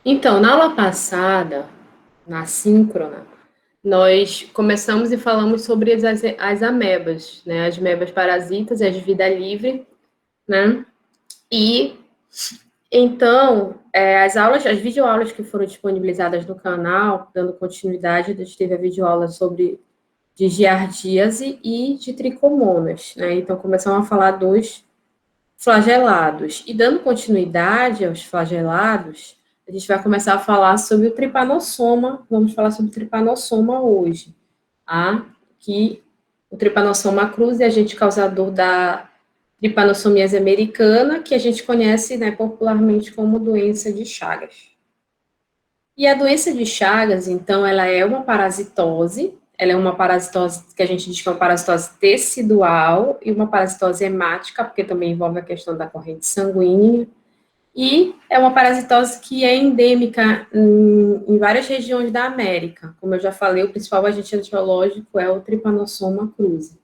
Então, na aula passada, na síncrona, nós começamos e falamos sobre as amebas, né? As amebas parasitas, as de vida livre, né? E então, as videoaulas que foram disponibilizadas no canal, dando continuidade, a gente teve a videoaula sobre de giardíase e de tricomonas, né? Então, começamos a falar dos flagelados. E dando continuidade aos flagelados, a gente vai começar a falar sobre o tripanossoma. Vamos falar sobre o tripanossoma hoje, tá? Que o tripanossoma cruzi é agente causador da tripanossomíase americana, que a gente conhece, né, popularmente como doença de Chagas. E a doença de Chagas, então, ela é uma parasitose, ela é uma parasitose que a gente diz que é uma parasitose tecidual e uma parasitose hemática, porque também envolve a questão da corrente sanguínea, e é uma parasitose que é endêmica em várias regiões da América. Como eu já falei, o principal agente etiológico é o Trypanosoma cruzi.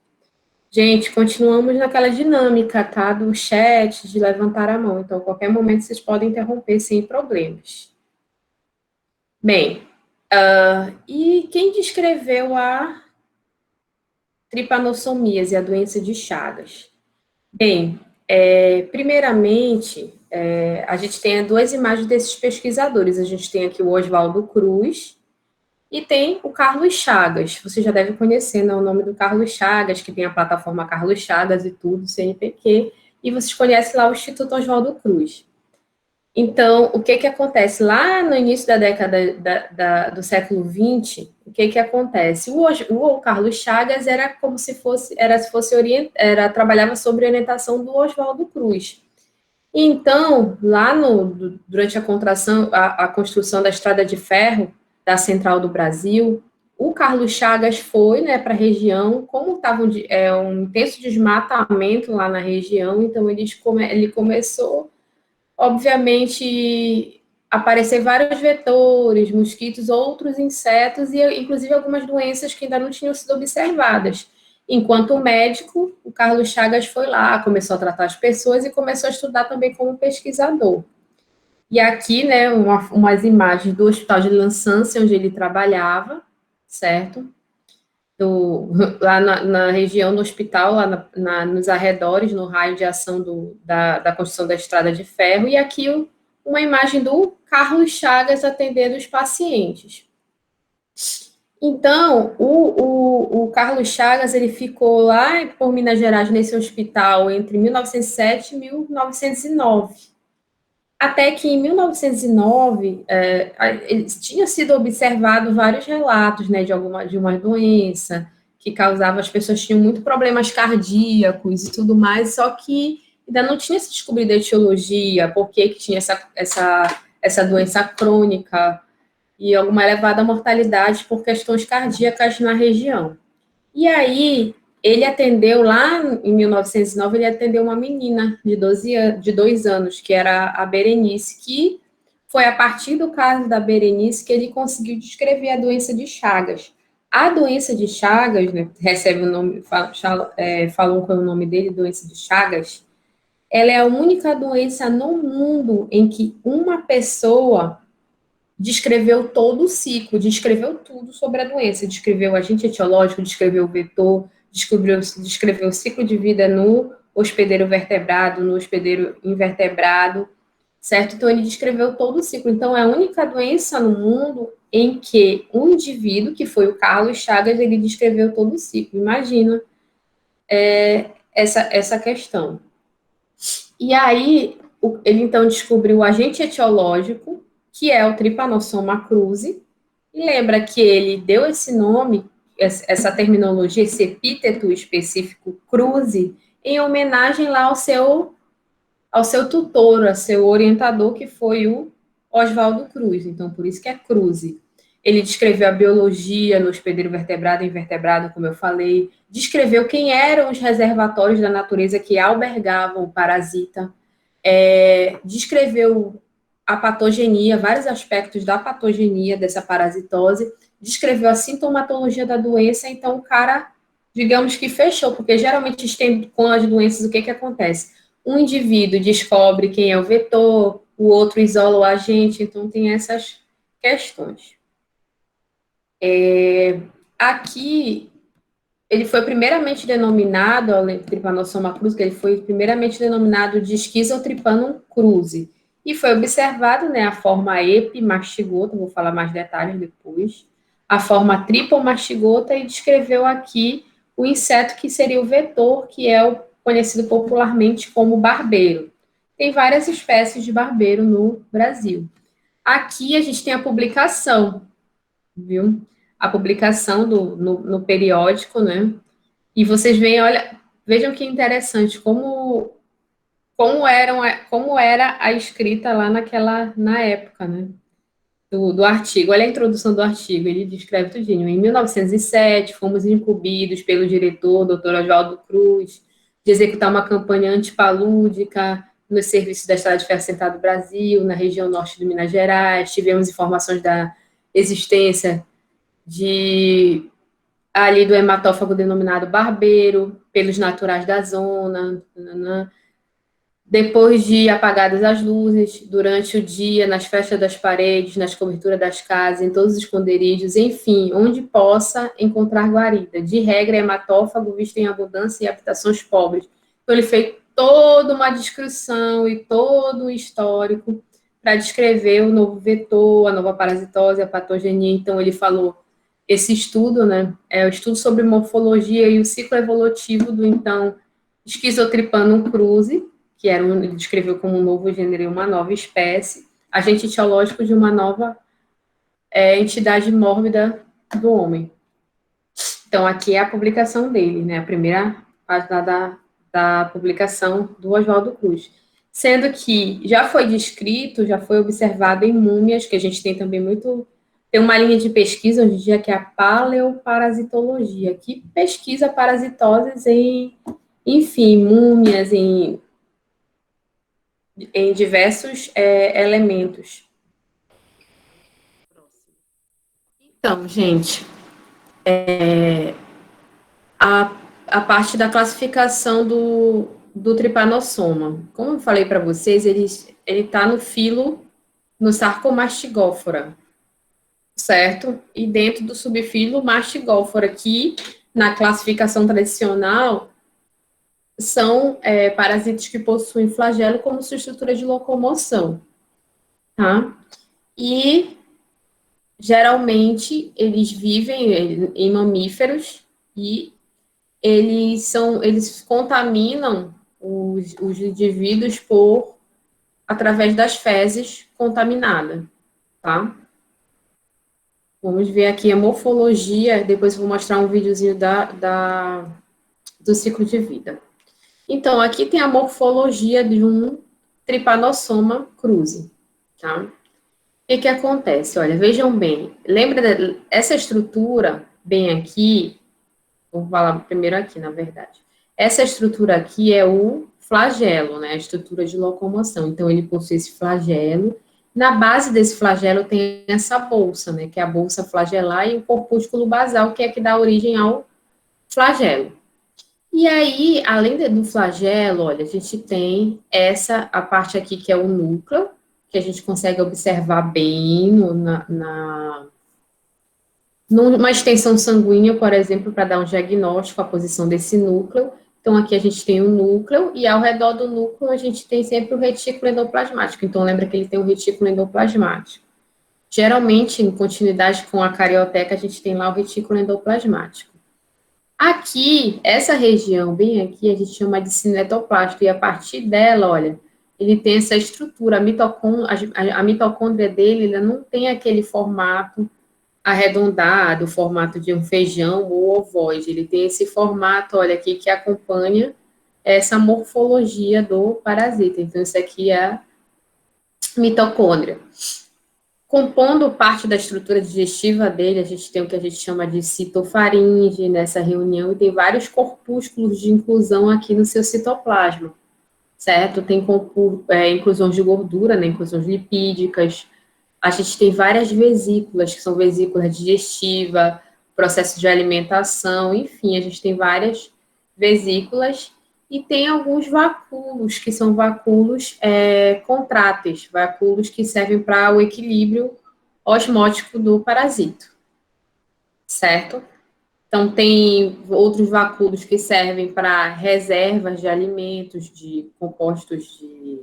Gente, continuamos naquela dinâmica, tá? Do chat, de levantar a mão. Então, a qualquer momento vocês podem interromper sem problemas. Bem, e quem descreveu a tripanossomíase, a doença de Chagas? Bem, primeiramente, a gente tem duas imagens desses pesquisadores. A gente tem aqui o Oswaldo Cruz e tem o Carlos Chagas. Você já deve conhecer, né, o nome do Carlos Chagas, que tem a plataforma Carlos Chagas e tudo, CNPq, e vocês conhecem lá o Instituto Oswaldo Cruz. Então, o que acontece? Lá no início da década do século XX, o que acontece? O Carlos Chagas era como se fosse, trabalhava sobre a orientação do Oswaldo Cruz. Então, lá durante a construção da Estrada de Ferro, da Central do Brasil, o Carlos Chagas foi, né, para a região, como estava um intenso desmatamento lá na região, então ele começou, obviamente, aparecer vários vetores, mosquitos, outros insetos e, inclusive, algumas doenças que ainda não tinham sido observadas. Enquanto médico, o Carlos Chagas foi lá, começou a tratar as pessoas e começou a estudar também como pesquisador. E aqui, né, umas imagens do Hospital de Lançância, onde ele trabalhava, certo? Lá na região, no hospital, lá nos arredores, no raio de ação da construção da estrada de ferro, e aqui uma imagem do Carlos Chagas atendendo os pacientes. Então, o Carlos Chagas, ele ficou lá por Minas Gerais, nesse hospital, entre 1907 e 1909. Até que em 1909, tinha sido observado vários relatos, né, de uma doença que causava, as pessoas tinham muito problemas cardíacos e tudo mais, só que ainda não tinha se descobrido a etiologia, por que tinha essa doença crônica e alguma elevada mortalidade por questões cardíacas na região. E aí, ele atendeu lá em 1909, ele atendeu uma menina de 2 anos, que era a Berenice, que foi a partir do caso da Berenice que ele conseguiu descrever a doença de Chagas. A doença de Chagas, né, recebe o nome, falam com o nome dele, doença de Chagas, ela é a única doença no mundo em que uma pessoa descreveu todo o ciclo, descreveu tudo sobre a doença, descreveu o agente etiológico, descreveu o vetor, descreveu o ciclo de vida no hospedeiro vertebrado, no hospedeiro invertebrado, certo? Então, ele descreveu todo o ciclo. Então, é a única doença no mundo em que um indivíduo, que foi o Carlos Chagas, ele descreveu todo o ciclo. Imagina essa questão. E aí, ele então descobriu o agente etiológico, que é o Trypanosoma cruzi, e lembra que ele deu esse nome, essa terminologia, esse epíteto específico cruzi, em homenagem lá ao seu tutor, ao seu orientador, que foi o Oswaldo Cruz. Então, por isso que é cruzi. Ele descreveu a biologia no hospedeiro vertebrado e invertebrado, como eu falei, descreveu quem eram os reservatórios da natureza que albergavam o parasita, descreveu a patogenia, vários aspectos da patogenia dessa parasitose, descreveu a sintomatologia da doença, então o cara, digamos que fechou, porque geralmente com as doenças, o que acontece? Um indivíduo descobre quem é o vetor, o outro isola o agente, então tem essas questões. Aqui, ele foi primeiramente denominado, o Trypanosoma cruzi, ele foi primeiramente denominado de Schizotrypanum cruzi, e foi observado, né, a forma epimastigota, vou falar mais detalhes depois, a forma tripomastigota, e descreveu aqui o inseto que seria o vetor, que é o conhecido popularmente como barbeiro. Tem várias espécies de barbeiro no Brasil. Aqui a gente tem a publicação, viu? A publicação no periódico, né? E vocês veem, olha, vejam que interessante como era a escrita lá na época, né? Do artigo. Olha a introdução do artigo, ele descreve tudinho. Em 1907, fomos incumbidos pelo diretor, Dr. Oswaldo Cruz, de executar uma campanha antipalúdica nos serviços da Estrada de Ferro Central do Brasil, na região norte de Minas Gerais. Tivemos informações da existência de ali do hematófago denominado barbeiro, pelos naturais da zona. Depois de apagadas as luzes, durante o dia, nas festas das paredes, nas coberturas das casas, em todos os esconderijos, enfim, onde possa encontrar guarida. De regra, hematófago visto em abundância e habitações pobres. Então, ele fez toda uma descrição e todo um histórico para descrever o novo vetor, a nova parasitose, a patogenia. Então, ele falou esse estudo, né, é o estudo sobre morfologia e o ciclo evolutivo do, então, Schizotrypanum cruzi, que ele descreveu como um novo gênero e uma nova espécie, agente etiológico de uma nova entidade mórbida do homem. Então, aqui é a publicação dele, né, a primeira página da publicação do Oswaldo Cruz. Sendo que já foi descrito, já foi observado em múmias, que a gente tem também muito... Tem uma linha de pesquisa hoje em dia que é a paleoparasitologia, que pesquisa parasitoses enfim, múmias, em diversos elementos. Então, gente, a parte da classificação do Trypanosoma. Como eu falei para vocês, ele está no filo, no Sarcomastigófora, certo? E dentro do subfilo Mastigófora, que na classificação tradicional são parasitas que possuem flagelo como sua estrutura de locomoção, tá? E geralmente eles vivem em mamíferos e eles contaminam os indivíduos através das fezes contaminadas, tá? Vamos ver aqui a morfologia, depois eu vou mostrar um videozinho do ciclo de vida. Então, aqui tem a morfologia de um Trypanosoma cruzi, tá? O que acontece? Olha, vejam bem, lembra essa estrutura, bem aqui, vou falar primeiro aqui, na verdade. Essa estrutura aqui é o flagelo, né? A estrutura de locomoção. Então, ele possui esse flagelo. Na base desse flagelo tem essa bolsa, né? Que é a bolsa flagelar e o corpúsculo basal, que é que dá origem ao flagelo. E aí, além do flagelo, olha, a gente tem a parte aqui que é o núcleo, que a gente consegue observar bem numa extensão sanguínea, por exemplo, para dar um diagnóstico, a posição desse núcleo. Então, aqui a gente tem o núcleo, e ao redor do núcleo a gente tem sempre o retículo endoplasmático. Então, lembra que ele tem um retículo endoplasmático. Geralmente, em continuidade com a carioteca, a gente tem lá o retículo endoplasmático. Aqui, essa região bem aqui, a gente chama de cinetoplástico, e a partir dela, olha, ele tem essa estrutura, a mitocôndria dele, ela não tem aquele formato arredondado, o formato de um feijão ou ovoide, ele tem esse formato, olha aqui, que acompanha essa morfologia do parasita. Então, isso aqui é a mitocôndria. Compondo parte da estrutura digestiva dele, a gente tem o que a gente chama de citofaringe nessa reunião, e tem vários corpúsculos de inclusão aqui no seu citoplasma, certo? Tem inclusões de gordura, né, inclusões lipídicas. A gente tem várias vesículas, que são vesículas digestiva, processo de alimentação, enfim, a gente tem várias vesículas, e tem alguns vacúolos, que são vacúolos contráteis, vacúolos que servem para o equilíbrio osmótico do parasito, certo? Então, tem outros vacúolos que servem para reservas de alimentos, de compostos de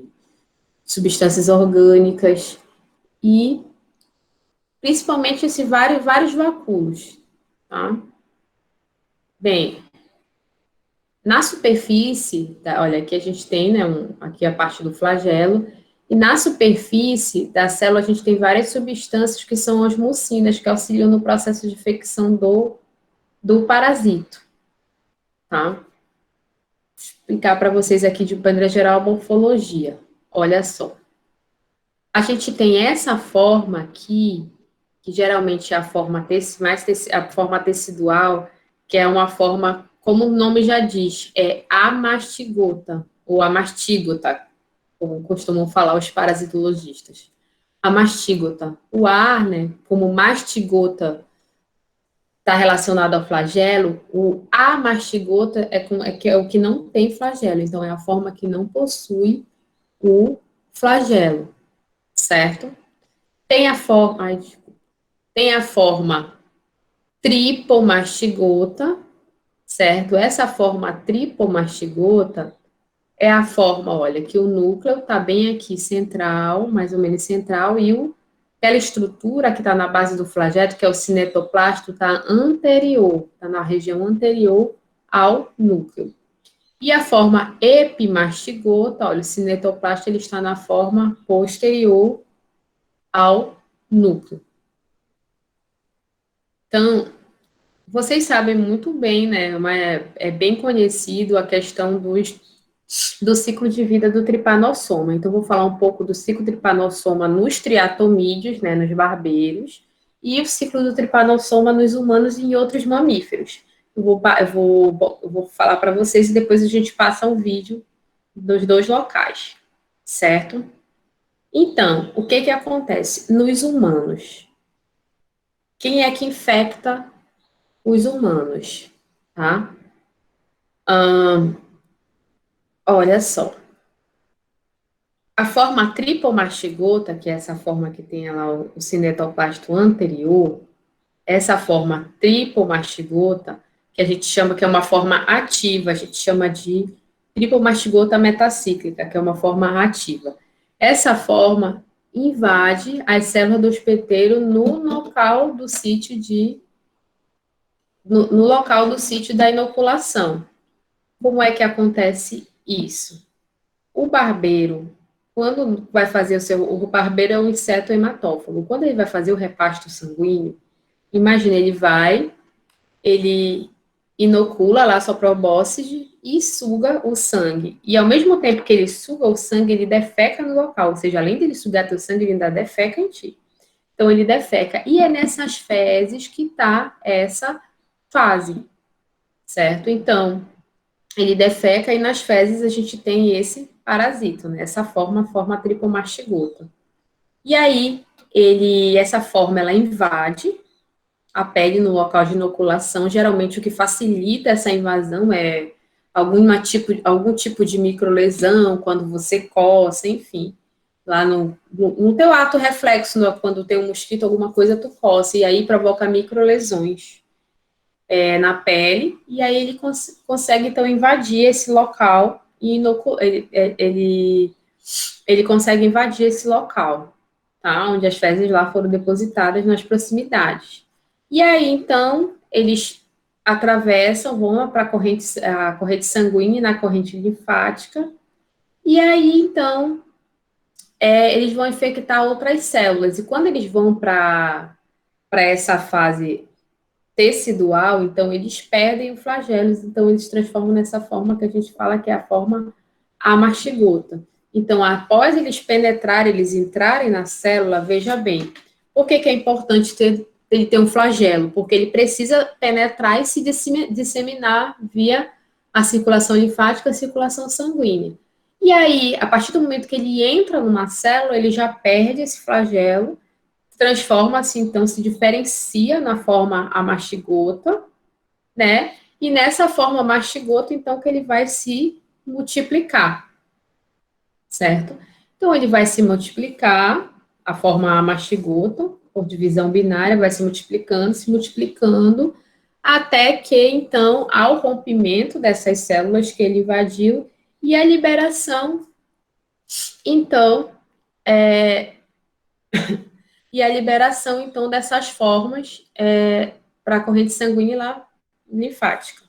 substâncias orgânicas e principalmente esses vários vacúolos, tá? Bem, na superfície, olha, aqui a gente tem, né, aqui a parte do flagelo, e na superfície da célula a gente tem várias substâncias que são as mucinas, que auxiliam no processo de infecção do parasito, tá? Vou explicar para vocês aqui de maneira geral a morfologia. Olha só. A gente tem essa forma aqui, que geralmente é a forma a forma tecidual, que é uma forma, como o nome já diz, é amastigota, ou amastígota, como costumam falar os parasitologistas. Amastígota. O ar, né, como mastigota está relacionado ao flagelo, o amastigota é o que não tem flagelo, então é a forma que não possui o flagelo, certo? Tem a forma, tem a forma tripomastigota, certo? Essa forma tripomastigota é a forma, olha, que o núcleo está bem aqui central, mais ou menos central, e aquela estrutura que está na base do flagelo, que é o cinetoplasto, está anterior, está na região anterior ao núcleo. E a forma epimastigota, olha, o cinetoplasto ele está na forma posterior ao núcleo. Então, vocês sabem muito bem, né? É bem conhecido a questão do ciclo de vida do tripanossoma. Então, vou falar um pouco do ciclo tripanossoma nos triatomídeos, né, nos barbeiros, e o ciclo do tripanossoma nos humanos e em outros mamíferos. Eu vou falar para vocês e depois a gente passa um vídeo dos dois locais, certo? Então, o que acontece? Nos humanos, quem é que infecta os humanos, tá? Olha só. A forma tripomastigota, que é essa forma que tem lá o cinetoplasto anterior, essa forma tripomastigota, que a gente chama que é uma forma ativa, a gente chama de tripomastigota metacíclica, que é uma forma ativa. Essa forma invade as células do hospedeiro no local do sítio no local do sítio da inoculação. Como é que acontece isso? O barbeiro, quando vai fazer o barbeiro é um inseto hematófago. Quando ele vai fazer o repasto sanguíneo, imagina, ele inocula lá a sua probóscide e suga o sangue. E ao mesmo tempo que ele suga o sangue, ele defeca no local. Ou seja, além de ele sugar teu sangue, ele ainda defeca em ti. Então, ele defeca. E é nessas fezes que está essa fase, certo? Então, ele defeca e nas fezes a gente tem esse parasito, né? Essa forma tripomastigota. E aí, essa forma, ela invade a pele no local de inoculação. Geralmente, o que facilita essa invasão é algum tipo de microlesão, quando você coça, enfim. Lá no teu ato reflexo, quando tem um mosquito, alguma coisa, tu coça, e aí provoca microlesões na pele, e aí ele consegue, então, invadir esse local, e ele consegue invadir esse local, tá? Onde as fezes lá foram depositadas nas proximidades. E aí, então, eles atravessam, vão para a corrente sanguínea e na corrente linfática, e aí, então, eles vão infectar outras células, e quando eles vão para essa fase tecidual, então eles perdem o flagelo, então eles transformam nessa forma que a gente fala que é a forma amastigota. Então, após eles penetrarem, eles entrarem na célula, veja bem, por que é importante ele ter um flagelo? Porque ele precisa penetrar e se disseminar via a circulação linfática, a circulação sanguínea. E aí, a partir do momento que ele entra numa célula, ele já perde esse flagelo, transforma-se, então, se diferencia na forma amastigota, né? E nessa forma mastigota, então, que ele vai se multiplicar, certo? Então, ele vai se multiplicar, a forma mastigota, por divisão binária, vai se multiplicando, até que, então, há o rompimento dessas células que ele invadiu e a liberação, então, dessas formas para a corrente sanguínea lá, linfática,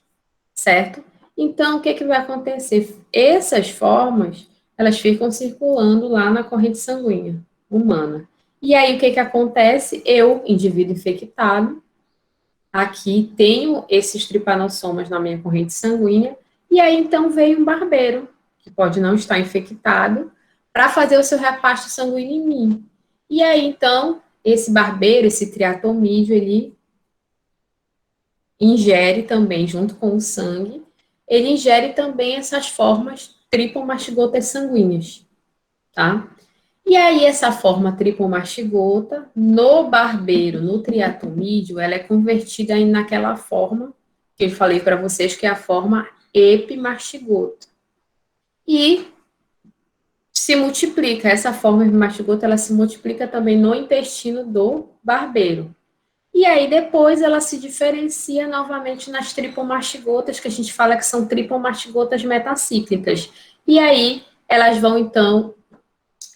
certo? Então, o que, que vai acontecer? Essas formas, elas ficam circulando lá na corrente sanguínea humana. E aí, o que, que acontece? Eu, indivíduo infectado, aqui tenho esses tripanossomas na minha corrente sanguínea, e aí, então, veio um barbeiro, que pode não estar infectado, para fazer o seu repasto sanguíneo em mim. E aí, então, esse barbeiro, esse triatomídeo, ele ingere também, junto com o sangue, ele ingere também essas formas tripomastigota sanguíneas, tá? E aí, essa forma tripomastigota, no barbeiro, no triatomídeo, ela é convertida naquela forma que eu falei para vocês, que é a forma epimastigota. E se multiplica, essa forma epimastigota, ela se multiplica também no intestino do barbeiro. E aí, depois, ela se diferencia novamente nas tripomastigotas, que a gente fala que são tripomastigotas metacíclicas. E aí, elas vão, então,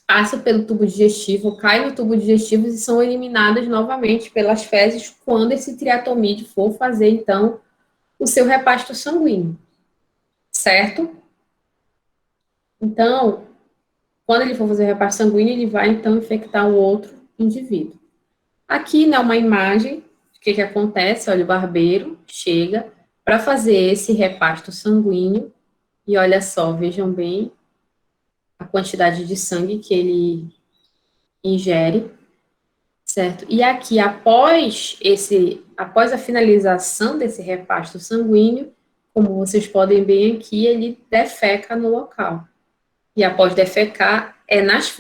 passam pelo tubo digestivo, caem no tubo digestivo e são eliminadas novamente pelas fezes quando esse triatomídeo for fazer, então, o seu repasto sanguíneo, certo? Então, quando ele for fazer o repasto sanguíneo, ele vai, então, infectar o outro indivíduo. Aqui, né, uma imagem, o que que acontece? Olha, o barbeiro chega para fazer esse repasto sanguíneo, e olha só, vejam bem a quantidade de sangue que ele ingere, certo? E aqui, após a finalização desse repasto sanguíneo, como vocês podem ver aqui, ele defeca no local. E após defecar,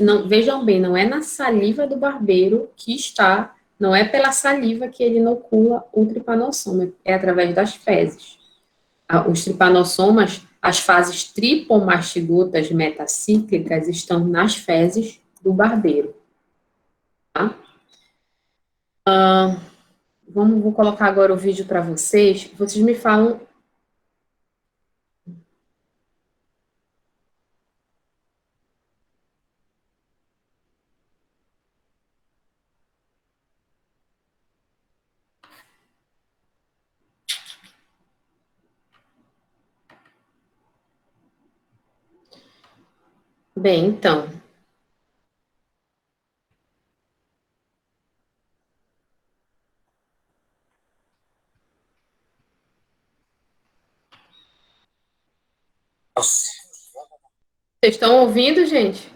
não, vejam bem, não é na saliva do barbeiro que está, não é pela saliva que ele inocula o tripanossoma, é através das fezes. Os tripanossomas, as fases tripomastigotas metacíclicas estão nas fezes do barbeiro, tá? Vou colocar agora o vídeo para vocês. Vocês me falam. Bem, então. Vocês estão ouvindo, gente?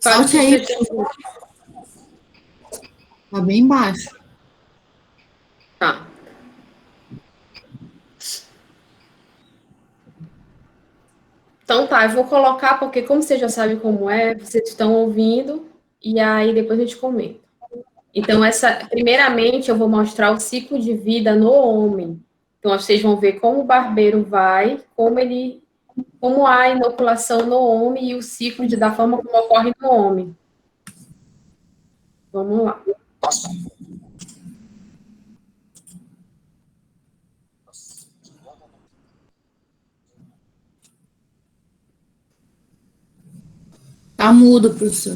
Fala se Solte aí, vocês estão ouvindo. tá bem baixo. Tá. Então tá, eu vou colocar, porque como você já sabe como é, vocês estão ouvindo, e aí depois a gente comenta. Então, primeiramente, eu vou mostrar o ciclo de vida no homem. Então, vocês vão ver como o barbeiro vai, como há a inoculação no homem e o ciclo da forma como ocorre no homem. Vamos lá. Tá mudo, professor.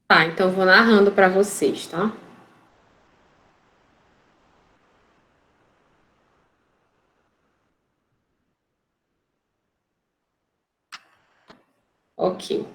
Tá, então eu vou narrando para vocês, tá? Ok.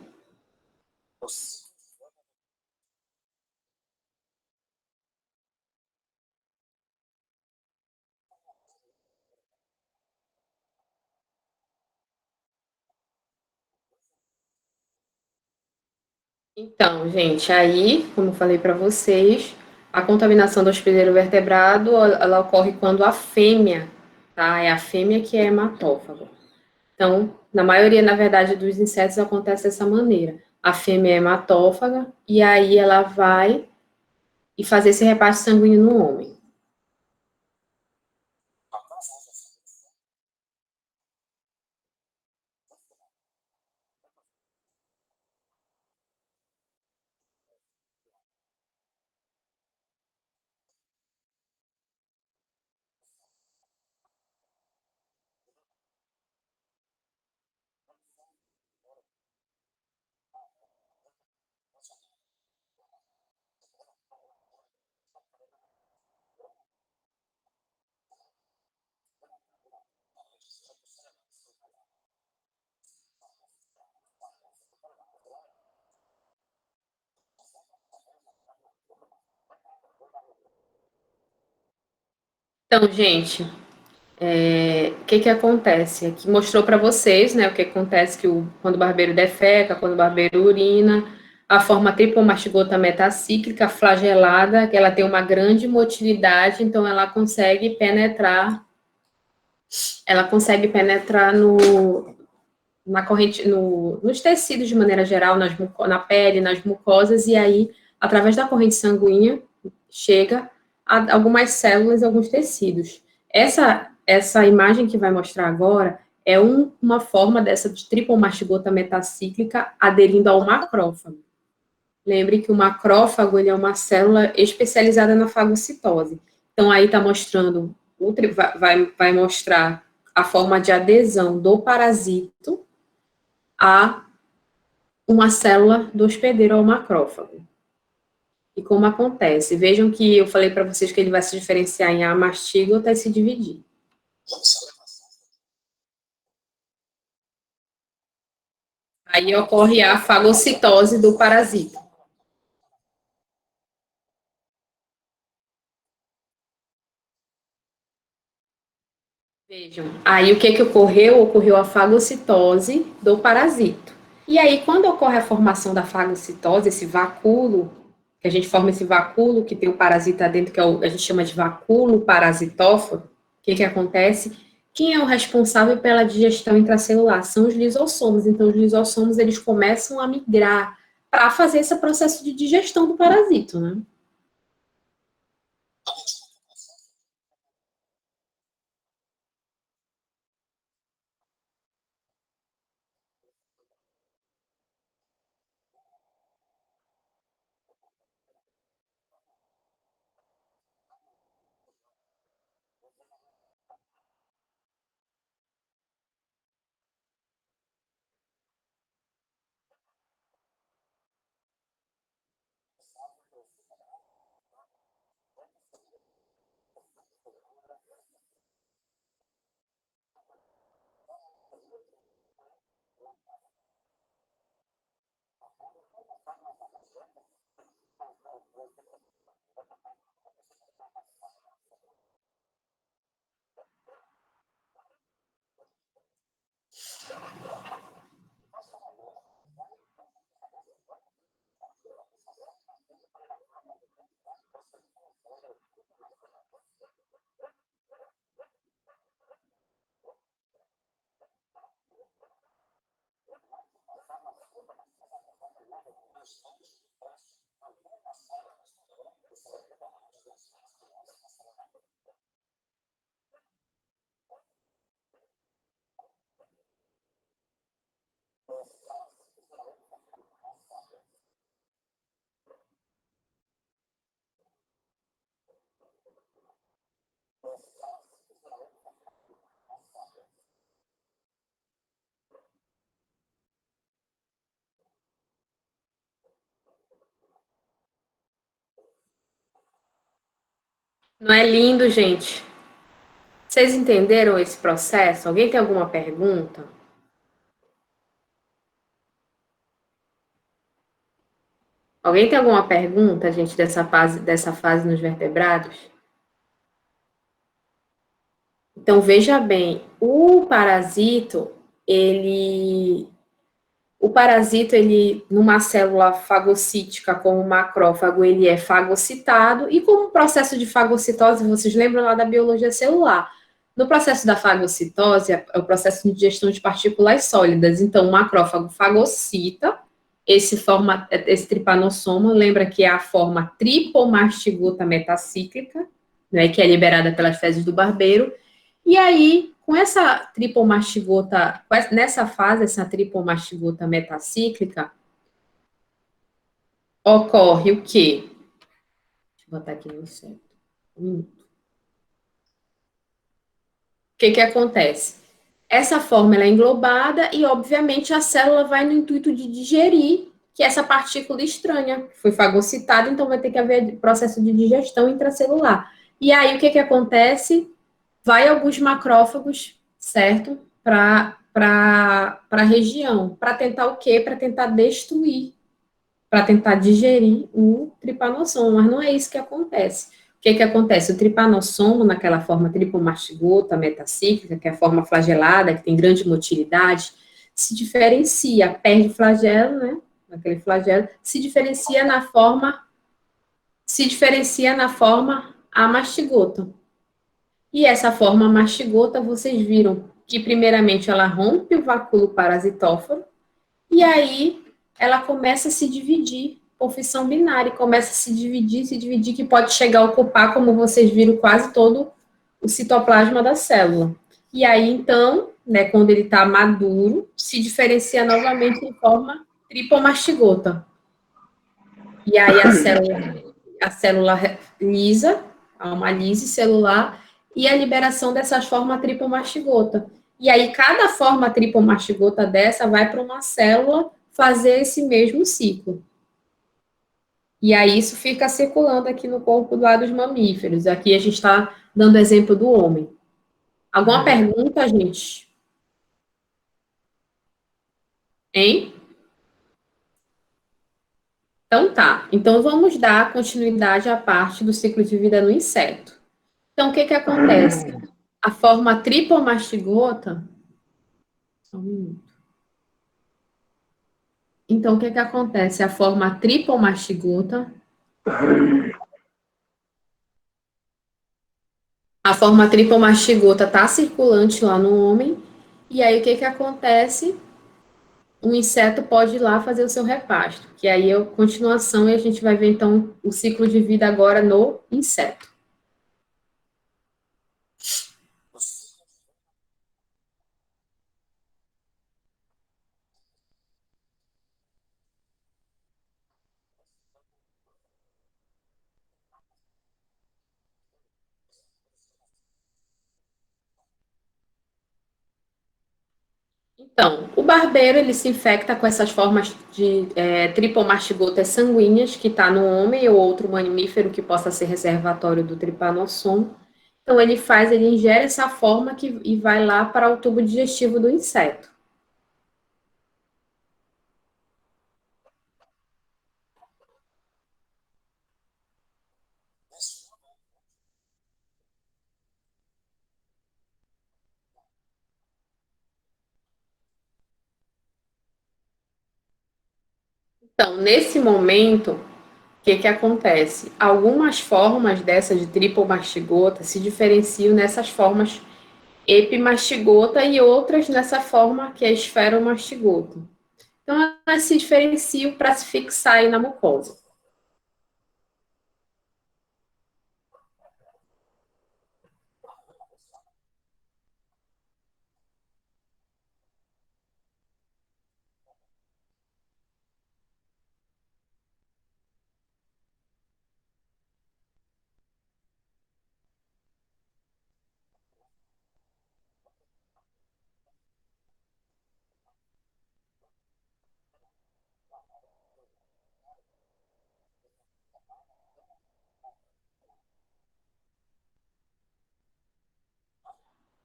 Então, gente, aí, como eu falei para vocês, a contaminação do hospedeiro vertebrado, ela ocorre quando a fêmea, tá? É a fêmea que é hematófaga. Então, na maioria, na verdade, dos insetos acontece dessa maneira. A fêmea é hematófaga e aí ela vai e fazer esse repasse sanguíneo no homem. Então, gente, o que acontece? Aqui mostrou para vocês, né, o que acontece quando o barbeiro defeca, quando o barbeiro urina, a forma tripomastigota metacíclica flagelada, que ela tem uma grande motilidade, então ela consegue penetrar na corrente, nos tecidos de maneira geral, na pele, nas mucosas, e aí, através da corrente sanguínea, chega a algumas células, alguns tecidos. Essa imagem que vai mostrar agora é uma forma dessa de tripomastigota metacíclica aderindo ao macrófago. Lembre que o macrófago ele é uma célula especializada na fagocitose. Então, aí está mostrando, vai mostrar a forma de adesão do parasito a uma célula do hospedeiro ao macrófago. E como acontece? Vejam que eu falei para vocês que ele vai se diferenciar em amastígota e se dividir. Aí ocorre a fagocitose do parasita. Vejam, aí o que ocorreu? Ocorreu a fagocitose do parasito. E aí, quando ocorre a formação da fagocitose, esse vacúolo, que a gente forma esse vacúolo, que tem o parasita dentro, que a gente chama de vacúolo parasitóforo, o que acontece? Quem é o responsável pela digestão intracelular? São os lisossomos. Então, os lisossomos, eles começam a migrar para fazer esse processo de digestão do parasito, né? Não é lindo, gente? Vocês entenderam esse processo? Alguém tem alguma pergunta? Alguém tem alguma pergunta, gente, dessa fase nos vertebrados? Então, veja bem, numa célula fagocítica, como o macrófago, ele é fagocitado, e como processo de fagocitose, vocês lembram lá da biologia celular? No processo da fagocitose, é o processo de digestão de partículas sólidas. Então, o macrófago fagocita, esse tripanossoma, lembra que é a forma tripomastigota metacíclica, né, que é liberada pelas fezes do barbeiro, e aí, com essa tripomastigota, nessa fase, essa tripomastigota metacíclica, ocorre o quê? Deixa eu botar aqui no certo. O que acontece? Essa forma ela é englobada e, obviamente, a célula vai no intuito de digerir que essa partícula estranha foi fagocitada, então vai ter que haver processo de digestão intracelular. E aí, o que acontece? Vai alguns macrófagos, certo? Para a região. Para tentar o quê? Para tentar destruir, para tentar digerir o tripanossoma, mas não é isso que acontece. O que acontece? O tripanossoma, naquela forma tripomastigota, metacíclica, que é a forma flagelada, que tem grande motilidade, se diferencia, perde flagelo, né? Aquele flagelo, se diferencia na forma amastigota. E essa forma mastigota, vocês viram que primeiramente ela rompe o vacúolo parasitóforo, e aí ela começa a se dividir por fissão binária, começa a se dividir, que pode chegar a ocupar, como vocês viram, quase todo o citoplasma da célula. E aí, então, né, quando ele está maduro, se diferencia novamente em forma tripomastigota. E aí a célula lisa, há uma lise celular, e a liberação dessas formas tripomastigota. E aí, cada forma tripomastigota dessa vai para uma célula fazer esse mesmo ciclo. E aí, isso fica circulando aqui no corpo dos mamíferos. Aqui a gente está dando exemplo do homem. Alguma pergunta, gente? Hein? Então tá. Então vamos dar continuidade à parte do ciclo de vida no inseto. Então, o que acontece? A forma tripomastigota. Só um minuto. Então, o que acontece? A forma tripomastigota. A forma tripomastigota está circulante lá no homem. E aí, o que acontece? O inseto pode ir lá fazer o seu repasto. Que aí é a continuação e a gente vai ver, então, o ciclo de vida agora no inseto. Então, o barbeiro, ele se infecta com essas formas de tripomastigotas sanguíneas, que está no homem ou outro mamífero que possa ser reservatório do tripanossoma. Então, ele ingere essa forma e vai lá para o tubo digestivo do inseto. Então, nesse momento, o que acontece? Algumas formas dessas de tripomastigota se diferenciam nessas formas epimastigota e outras nessa forma que é esferomastigota. Então, elas se diferenciam para se fixar aí na mucosa.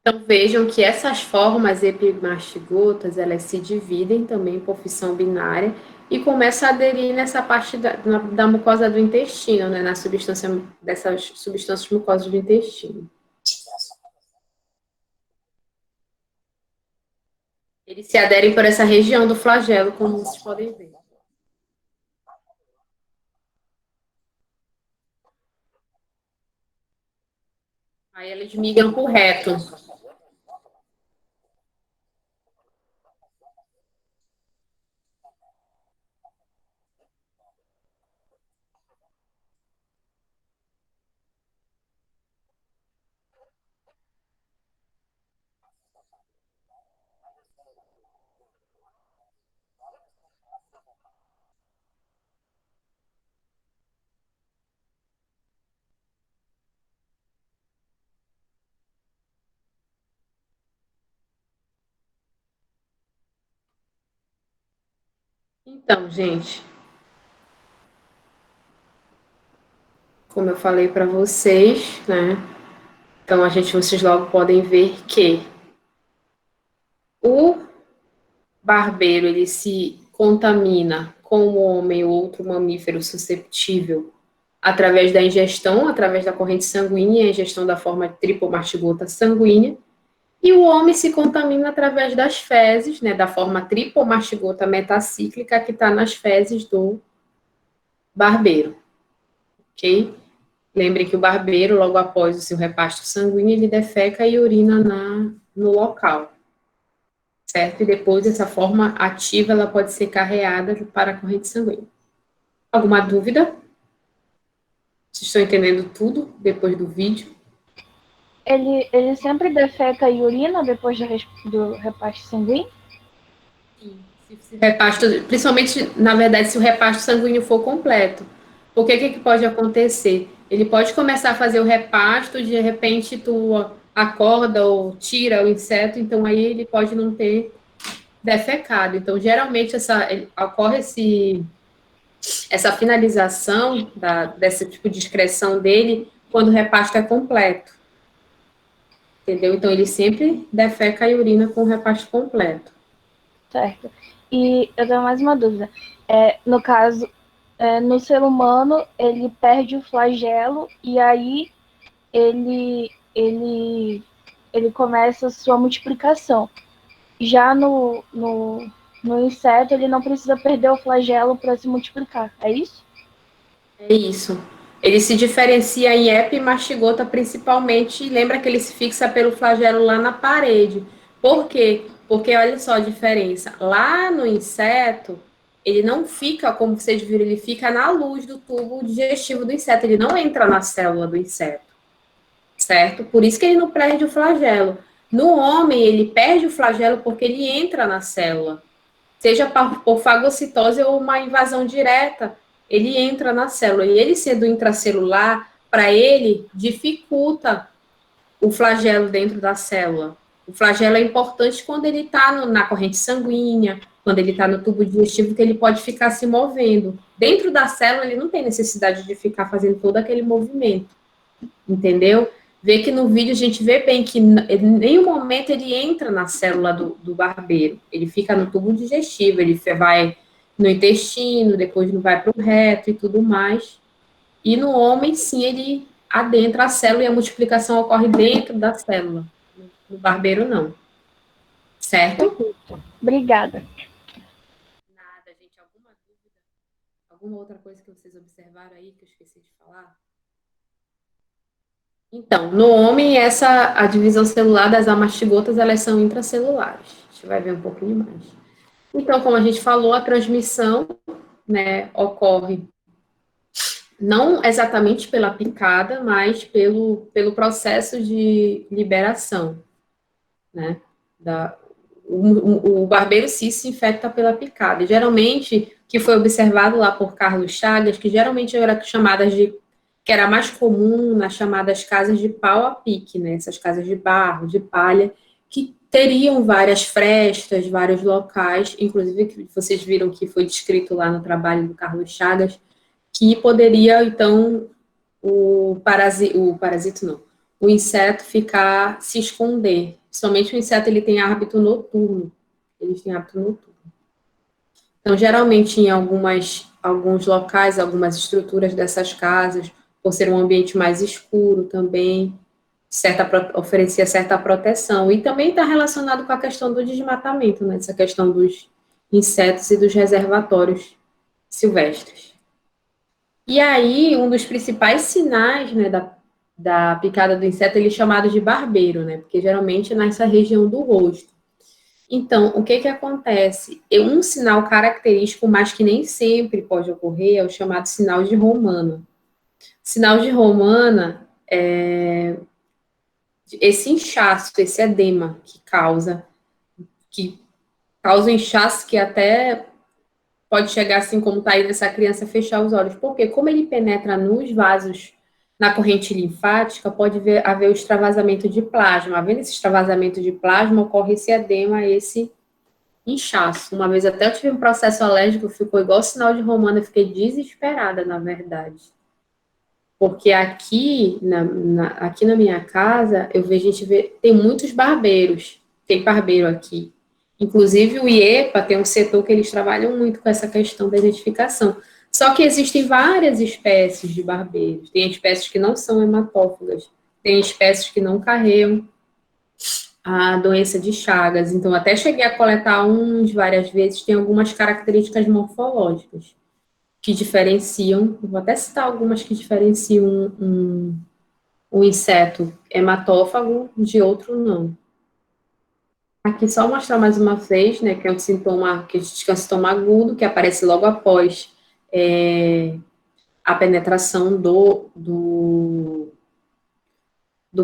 Então, vejam que essas formas epimastigotas, elas se dividem também por fissão binária e começam a aderir nessa parte da mucosa do intestino, né, dessas substâncias mucosas do intestino. Eles se aderem por essa região do flagelo, como vocês podem ver. Aí eles migram para o reto. Então, gente, como eu falei para vocês, né? Então, vocês logo podem ver que o barbeiro, ele se contamina com o homem ou outro mamífero susceptível através da ingestão, através da corrente sanguínea, a ingestão da forma tripomartigota sanguínea, e o homem se contamina através das fezes, né, da forma tripomartigota metacíclica que está nas fezes do barbeiro, ok? Lembre que o barbeiro, logo após o seu repasto sanguíneo, ele defeca e urina no local, certo? E depois, essa forma ativa, ela pode ser carreada para a corrente sanguínea. Alguma dúvida? Vocês estão entendendo tudo depois do vídeo? Ele sempre defeca e urina depois do repasto sanguíneo? Sim. Se repasto, principalmente, na verdade, se o repasto sanguíneo for completo. Porque o que pode acontecer? Ele pode começar a fazer o repasto, de repente tu acorda ou tira o inseto, então aí ele pode não ter defecado. Então, geralmente, ocorre essa finalização desse tipo de excreção dele quando o repasto é completo. Entendeu? Então, ele sempre defeca e urina com o repasto completo. Certo. E eu tenho mais uma dúvida. No caso, no ser humano, ele perde o flagelo e aí ele começa a sua multiplicação. Já no inseto, ele não precisa perder o flagelo para se multiplicar. É isso? É isso. Ele se diferencia em epimastigota principalmente, lembra que ele se fixa pelo flagelo lá na parede. Por quê? Porque olha só a diferença. Lá no inseto, ele não fica, como vocês viram, ele fica na luz do tubo digestivo do inseto, ele não entra na célula do inseto, certo? Por isso que ele não perde o flagelo. No homem, ele perde o flagelo porque ele entra na célula, seja por fagocitose ou uma invasão direta, ele entra na célula. E ele sendo intracelular, para ele, dificulta o flagelo dentro da célula. O flagelo é importante quando ele está na corrente sanguínea, quando ele está no tubo digestivo, que ele pode ficar se movendo. Dentro da célula, ele não tem necessidade de ficar fazendo todo aquele movimento, entendeu? Vê que no vídeo a gente vê bem que em nenhum momento ele entra na célula do barbeiro. Ele fica no tubo digestivo, ele vai no intestino, depois não vai para o reto e tudo mais. E no homem, sim, ele adentra a célula e a multiplicação ocorre dentro da célula. No barbeiro, não. Certo? Obrigada. Nada, gente. Alguma dúvida? Alguma outra coisa que vocês observaram aí que eu esqueci de falar? Então, no homem, a divisão celular das amastigotas, elas são intracelulares. A gente vai ver um pouquinho mais. Então, como a gente falou, a transmissão, né, ocorre não exatamente pela picada, mas pelo processo de liberação, né? O barbeiro cis se infecta pela picada. E, geralmente, que foi observado lá por Carlos Chagas, que geralmente era que era mais comum nas chamadas casas de pau a pique, né? Essas casas de barro, de palha, que teriam várias frestas, vários locais, inclusive que vocês viram que foi descrito lá no trabalho do Carlos Chagas, que poderia, então, o parasito não, o inseto se esconder. Somente o inseto, ele tem hábito noturno. Eles têm hábito noturno. Então, geralmente, em alguns locais, algumas estruturas dessas casas, por ser um ambiente mais escuro também, oferecia certa proteção. E também está relacionado com a questão do desmatamento, né? Essa questão dos insetos e dos reservatórios silvestres. E aí, um dos principais sinais, né, da picada do inseto, ele é chamado de barbeiro, né? Porque geralmente é nessa região do rosto. Então, o que acontece? Um sinal característico, mas que nem sempre pode ocorrer, é o chamado sinal de Romana. Sinal de Romana é esse inchaço, esse edema que causa um inchaço que até pode chegar assim, como está aí nessa criança, fechar os olhos. Porque como ele penetra nos vasos, na corrente linfática, pode haver o extravasamento de plasma. Havendo esse extravasamento de plasma, ocorre esse edema, esse inchaço. Uma vez até eu tive um processo alérgico, ficou igual sinal de romana, eu fiquei desesperada, na verdade. Porque aqui aqui na minha casa, eu vejo, a gente vê, tem muitos barbeiros, tem barbeiro aqui. Inclusive o IEPA tem um setor que eles trabalham muito com essa questão da identificação. Só que existem várias espécies de barbeiros. Tem espécies que não são hematófagas, tem espécies que não carregam a doença de Chagas. Então, até cheguei a coletar uns várias vezes, tem algumas características morfológicas que diferenciam, vou até citar algumas que diferenciam um inseto hematófago de outro não. Aqui só mostrar mais uma vez, né, que é um sintoma, que a gente diz que é um sintoma agudo, que aparece logo após a penetração do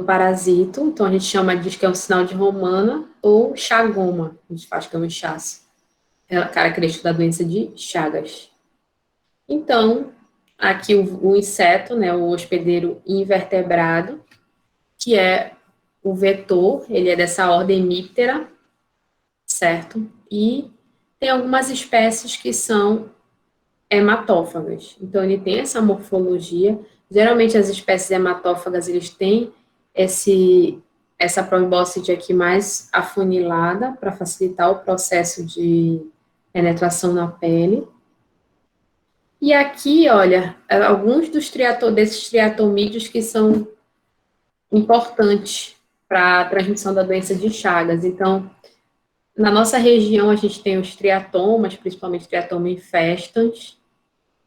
parasito. Então, a gente diz que é um sinal de romana ou chagoma, a gente faz que é um inchaço, é a característica da doença de Chagas. Então, aqui o inseto, né, o hospedeiro invertebrado, que é o vetor, ele é dessa ordem Hemiptera, certo? E tem algumas espécies que são hematófagas. Então, ele tem essa morfologia. Geralmente, as espécies hematófagas, eles têm essa probóscide aqui mais afunilada para facilitar o processo de penetração na pele. E aqui, olha, alguns desses triatomídeos que são importantes para a transmissão da doença de Chagas. Então, na nossa região, a gente tem os triatomas, principalmente triatoma infestans,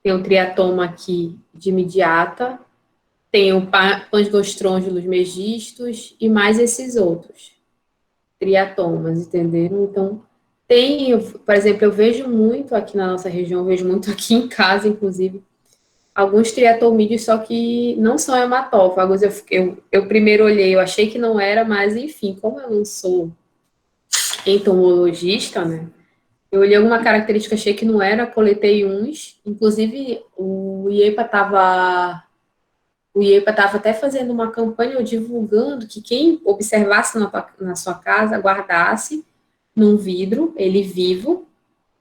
tem o triatoma aqui de Midiata, tem o Pansgostrongylos megistus e mais esses outros triatomas, entenderam? Então, por exemplo, eu vejo muito aqui na nossa região, eu vejo muito aqui em casa, inclusive, alguns triatomídeos, só que não são hematófagos. Eu primeiro olhei, eu achei que não era, mas enfim, como eu não sou entomologista, né? Eu olhei alguma característica, achei que não era, coletei uns, inclusive o IEPA estava até fazendo uma campanha divulgando que quem observasse na sua casa, guardasse num vidro, ele vivo,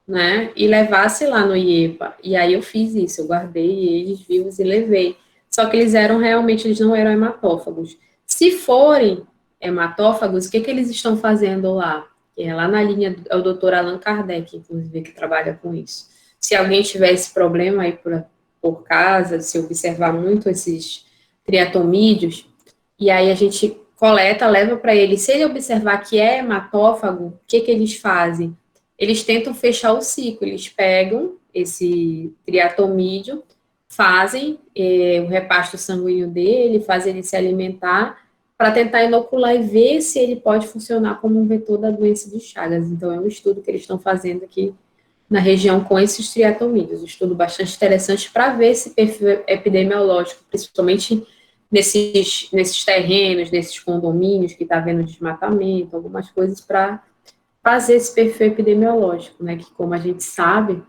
né, e levasse lá no IEPA. E aí eu fiz isso, eu guardei eles vivos e levei. Só que eles não eram hematófagos. Se forem hematófagos, o que eles estão fazendo lá? É lá na linha, é o doutor Allan Kardec, inclusive, que trabalha com isso. Se alguém tiver esse problema aí por casa, se observar muito esses triatomídeos, e aí a gente coleta, leva para ele. Se ele observar que é hematófago, o que eles fazem? Eles tentam fechar o ciclo, eles pegam esse triatomídeo, fazem o repasto sanguíneo dele, fazem ele se alimentar, para tentar inocular e ver se ele pode funcionar como um vetor da doença de Chagas. Então, é um estudo que eles estão fazendo aqui na região com esses triatomídeos, um estudo bastante interessante para ver esse perfil epidemiológico, principalmente nesses terrenos, nesses condomínios que está havendo desmatamento, algumas coisas para fazer esse perfil epidemiológico, né, que como a gente sabe,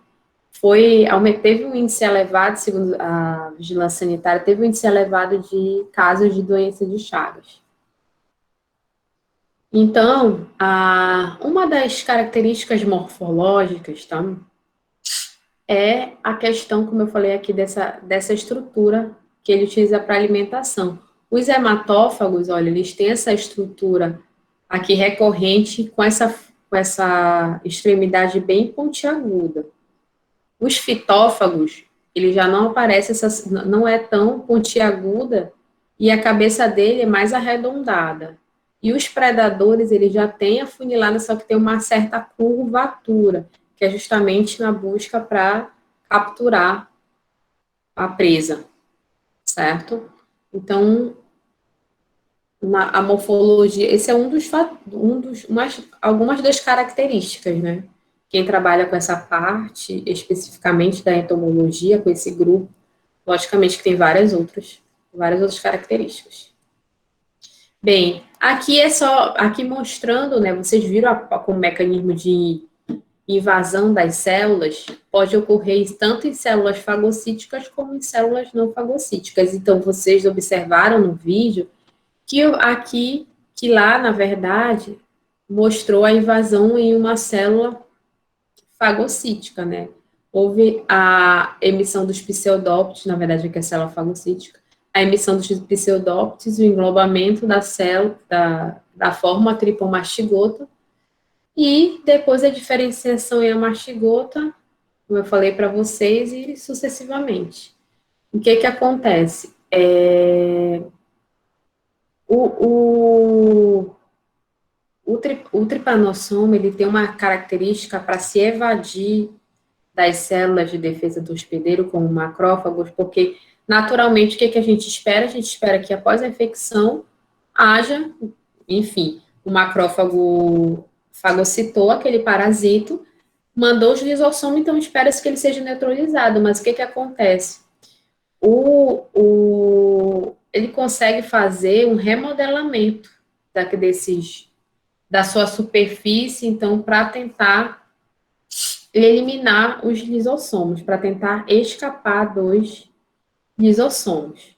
teve um índice elevado, segundo a Vigilância Sanitária, teve um índice elevado de casos de doença de Chagas. Então, uma das características morfológicas, tá, é a questão, como eu falei aqui, dessa estrutura que ele utiliza para alimentação. Os hematófagos, olha, eles têm essa estrutura aqui recorrente com essa extremidade bem pontiaguda. Os fitófagos, ele já não aparece, não é tão pontiaguda e a cabeça dele é mais arredondada. E os predadores, ele já tem afunilada, só que tem uma certa curvatura, que é justamente na busca para capturar a presa, certo? Então, a morfologia, esse é algumas das características, né? Quem trabalha com essa parte, especificamente da entomologia, com esse grupo, logicamente que tem várias outras características. Bem, aqui mostrando, né, vocês viram como mecanismo de invasão das células pode ocorrer tanto em células fagocíticas como em células não fagocíticas. Então, vocês observaram no vídeo que lá, na verdade, mostrou a invasão em uma célula fagocítica, né? Houve a emissão dos pseudóptos, na verdade, que é a célula fagocítica, a emissão dos pseudóptos, o englobamento da célula, da forma tripomastigota, e depois a diferenciação em amastigota, como eu falei para vocês, e sucessivamente. O que que acontece? O tripanossoma, ele tem uma característica para se evadir das células de defesa do hospedeiro, como macrófagos, porque, naturalmente, o que que a gente espera? A gente espera que, após a infecção, haja, enfim, o macrófago fagocitou aquele parasito, mandou os lisossomos, então espera-se que ele seja neutralizado, mas o que que acontece? Ele consegue fazer um remodelamento da sua superfície, então, para tentar eliminar os lisossomos, para tentar escapar dos lisossomos.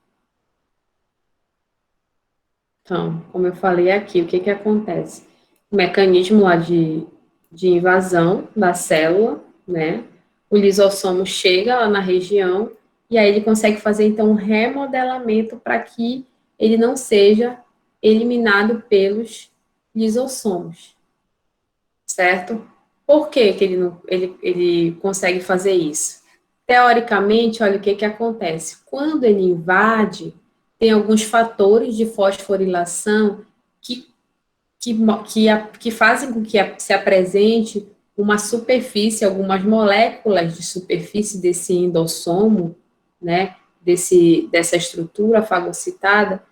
Então, como eu falei aqui, o que que acontece? O mecanismo lá de invasão da célula, né? O lisossomo chega lá na região e aí ele consegue fazer, então, um remodelamento para que ele não seja eliminado pelos lisossomos, certo? Por que que ele consegue fazer isso? Teoricamente, olha o que que acontece. Quando ele invade, tem alguns fatores de fosforilação que fazem com que se apresente uma superfície, algumas moléculas de superfície desse endossomo, né, dessa estrutura fagocitada,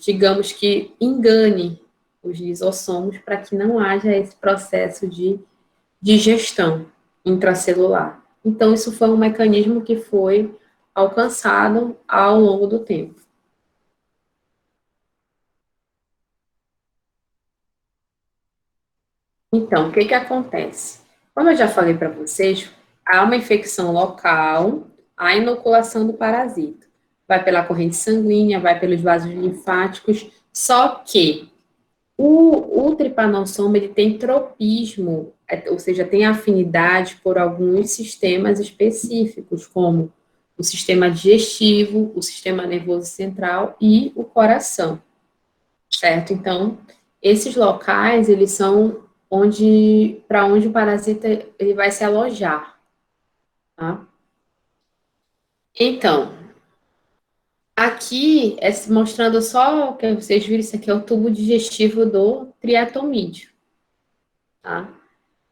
digamos que engane os lisossomos para que não haja esse processo de digestão intracelular. Então, isso foi um mecanismo que foi alcançado ao longo do tempo. Então, o que que acontece? Como eu já falei para vocês, há uma infecção local, a inoculação do parasita. Vai pela corrente sanguínea, vai pelos vasos linfáticos, só que o tripanossoma, ele tem tropismo, ou seja, tem afinidade por alguns sistemas específicos, como o sistema digestivo, o sistema nervoso central e o coração, certo? Então, esses locais, eles são para onde o parasita ele vai se alojar, tá? Então, aqui é mostrando só, que vocês viram, isso aqui é o tubo digestivo do triatomídeo, tá?